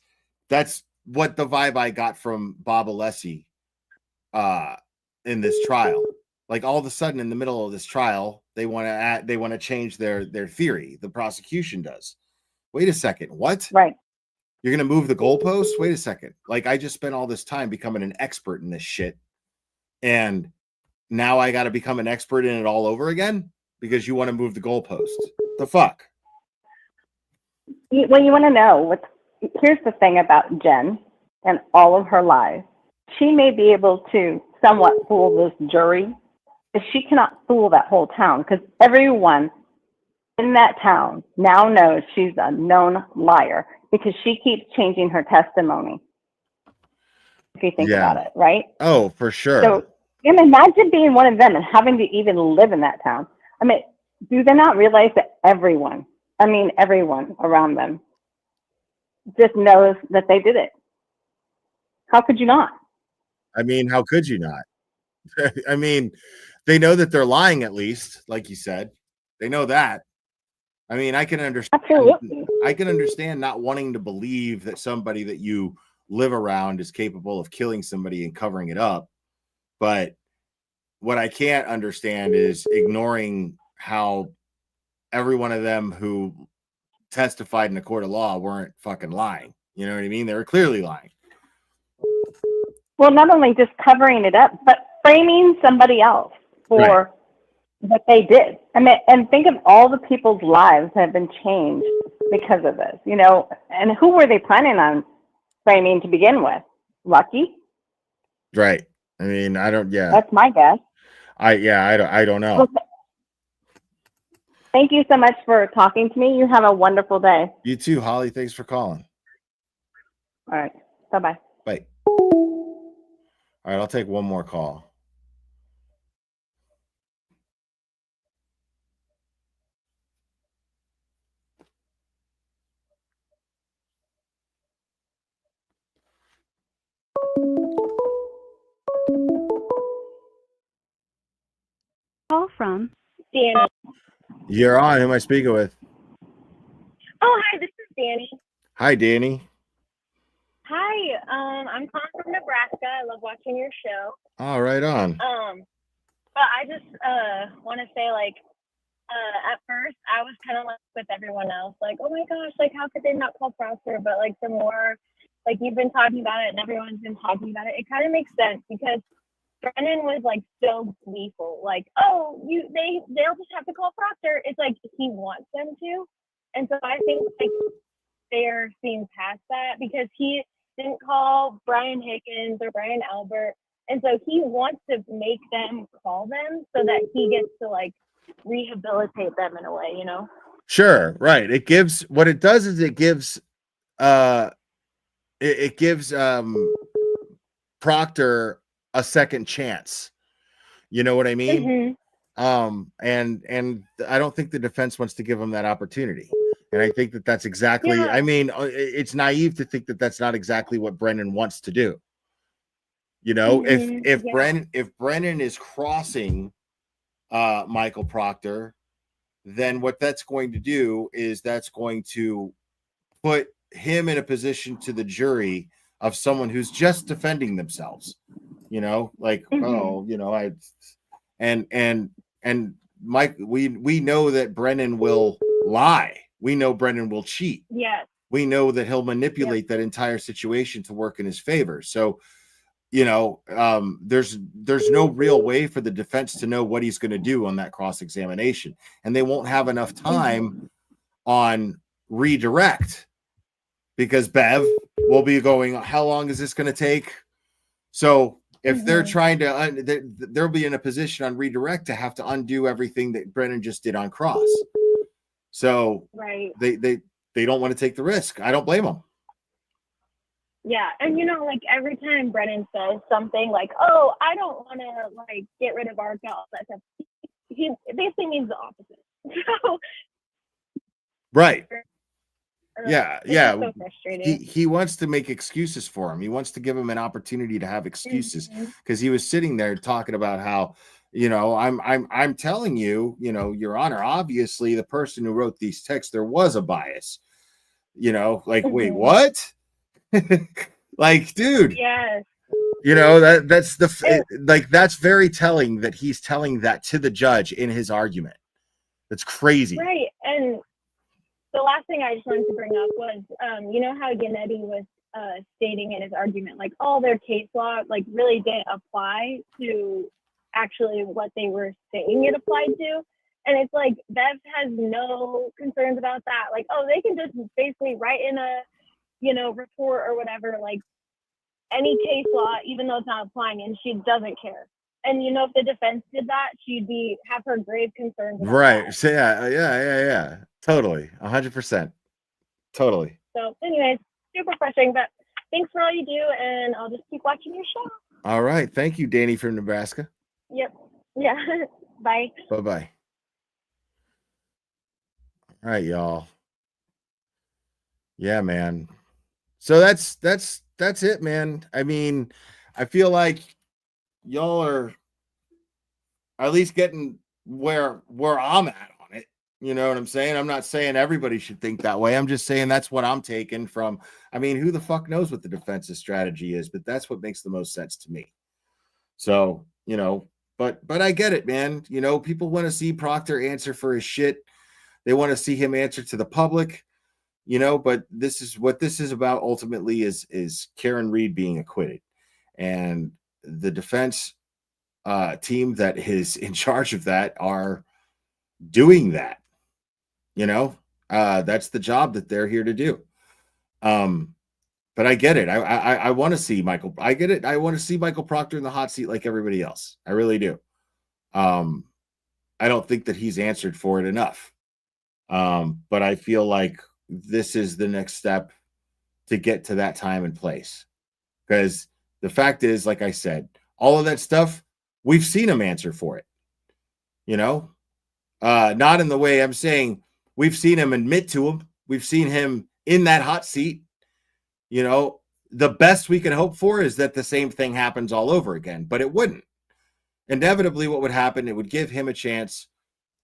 S1: what the vibe I got from Bob Alessi in this trial. Like, all of a sudden in the middle of this trial, they want to change their theory. The prosecution does. Wait a second, what?
S11: Right.
S1: You're gonna move the goalposts? Wait a second. Like, I just spent all this time becoming an expert in this shit, and now I got to become an expert in it all over again because you want to move the goalposts. The fuck?
S11: Well, you want to know here's the thing about Jen and all of her lies. She may be able to somewhat fool this jury, but she cannot fool that whole town, because everyone in that town now knows she's a known liar because she keeps changing her testimony. If you think about it, right?
S1: Oh, for sure.
S11: So imagine being one of them and having to even live in that town. I mean, do they not realize that everyone around them just knows that they did it? How could you not?
S1: I mean, how could you not? I mean, they know that they're lying, at least, like you said. They know that. I mean, I can understand.
S11: Absolutely.
S1: I can understand not wanting to believe that somebody that you live around is capable of killing somebody and covering it up. But what I can't understand is ignoring how every one of them who testified in a court of law weren't fucking lying. You know what I mean? They were clearly lying.
S11: Well, not only just covering it up, but framing somebody else for what they did. I mean, and think of all the people's lives that have been changed because of this, you know, and who were they planning on framing to begin with? Lucky?
S1: Right. I mean, I don't, yeah.
S11: That's my guess.
S1: I don't know.
S11: Well, thank you so much for talking to me. You have a wonderful day.
S1: You too, Holly. Thanks for calling.
S11: All right. Bye-bye.
S1: Bye. All right, I'll take one more call.
S9: Call from
S12: Danny.
S1: You're on. Who am I speaking with?
S12: Oh, hi, this is Danny.
S1: Hi, Danny.
S12: Hi, I'm calling from Nebraska. I love watching your show.
S1: Oh, right on.
S12: But I just want to say, like, at first I was kind of like with everyone else, like, oh my gosh, like, how could they not call Proctor? But like, the more, like, you've been talking about it and everyone's been talking about it kind of makes sense, because Brennan was like so gleeful, like, oh, they'll just have to call Proctor. It's like he wants them to, and so I think like they're seeing past that, because he didn't call Brian Higgins or Brian Albert, and so he wants to make them call them so that he gets to like rehabilitate them in a way, you know?
S1: Sure, right. It gives, what it does is it gives Proctor a second chance. You know what I mean? And I don't think the defense wants to give him that opportunity. And I think that that's exactly, I mean, it's naive to think that that's not exactly what Brennan wants to do. You know, if Brennan is crossing Michael Proctor, then what that's going to do is that's going to put him in a position to the jury of someone who's just defending themselves, you know, like, oh, you know, and Mike, we know that Brennan will lie. We know Brennan will cheat.
S12: Yes.
S1: We know that he'll manipulate that entire situation to work in his favor. So, you know, there's no real way for the defense to know what he's going to do on that cross-examination, and they won't have enough time on redirect, because Bev will be going, how long is this going to take? So if they're trying to, they'll be in a position on redirect to have to undo everything that Brennan just did on cross. So they don't want to take the risk. I don't blame them.
S12: Yeah, and you know, like every time Brennan says something like, "Oh, I don't want to like get rid of ARCA," all that stuff, he basically means the opposite. So,
S1: right. Yeah.
S12: So frustrating.
S1: He wants to make excuses for him. He wants to give him an opportunity to have excuses, because he was sitting there talking about how, you know, I'm telling you, you know, Your Honor, obviously the person who wrote these texts, there was a bias. You know, like, wait, what? Like, dude.
S12: Yes.
S1: You know, that's that's very telling that he's telling that to the judge in his argument. That's crazy.
S12: Right. And the last thing I just wanted to bring up was, you know how Yannetti was stating in his argument, like all their case law like really didn't apply to actually what they were saying it applied to. And it's like Bev has no concerns about that. Like, oh, they can just basically write in a, you know, report or whatever, like any case law, even though it's not applying, and she doesn't care. And you know, if the defense did that, she'd have her grave concerns about
S1: Right.
S12: that.
S1: So yeah. Totally. 100%. Totally.
S12: So anyways, super frustrating, but thanks for all you do, and I'll just keep watching your show.
S1: All right. Thank you, Danny from Nebraska.
S12: Yep. Yeah. Bye.
S1: Bye-bye. All right, y'all. Yeah, man. So that's it, man. I mean, I feel like y'all are at least getting where I'm at on it. You know what I'm saying? I'm not saying everybody should think that way. I'm just saying that's what I'm taking from. I mean, who the fuck knows what the defense's strategy is, but that's what makes the most sense to me. So, you know, but I get it, man. You know, people want to see Proctor answer for his shit. They want to see him answer to the public, you know, but this is what this is about ultimately is Karen Read being acquitted. And the defense team that is in charge of that are doing that. That's the job that they're here to do. But I get it. I want to see Michael. I get it. I want to see Michael Proctor in the hot seat like everybody else. I really do. I don't think that he's answered for it enough. But I feel like this is the next step to get to that time and place. Because the fact is, like I said, all of that stuff, we've seen him answer for it. Not in the way I'm saying we've seen him admit to him. We've seen him in that hot seat. The best we can hope for is that the same thing happens all over again, but it wouldn't. Inevitably, what would happen, it would give him a chance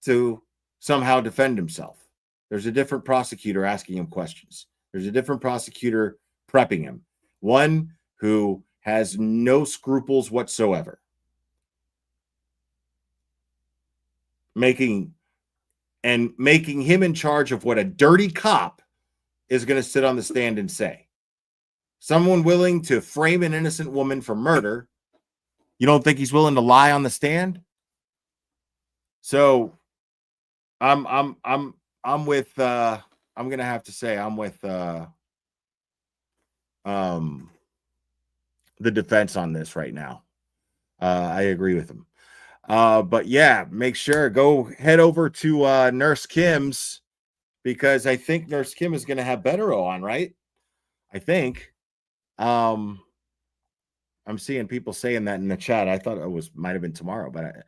S1: to somehow defend himself. There's a different prosecutor asking him questions. There's a different prosecutor prepping him. One who has no scruples whatsoever. Making him in charge of what a dirty cop is going to sit on the stand and say. Someone willing to frame an innocent woman for murder. You don't think he's willing to lie on the stand? So I'm with I'm going to have to say I'm with the defense on this right now. I agree with him. But yeah, make sure go head over to Nurse Kim's, because I think Nurse Kim is going to have Bettero on, right? I think. I'm seeing people saying that in the chat. I thought it might have been tomorrow, but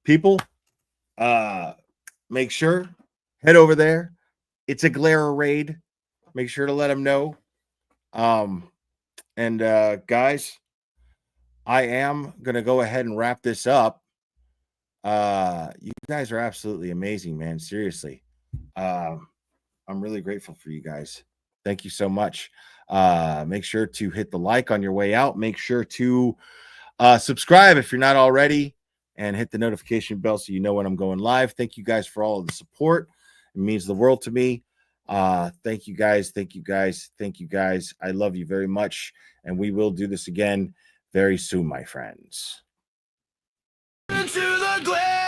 S1: people, make sure head over there. It's a glare raid. Make sure to let them know. And guys, I am gonna go ahead and wrap this up. You guys are absolutely amazing, man. Seriously. I'm really grateful for you guys. Thank you so much. Make sure to hit the like on your way out. Make sure to subscribe if you're not already, and hit the notification bell so you know when I'm going live. Thank you guys for all of the support. It means the world to me. Thank you guys. Thank you guys. Thank you guys. I love you very much. And we will do this again very soon, my friends. Into the glare.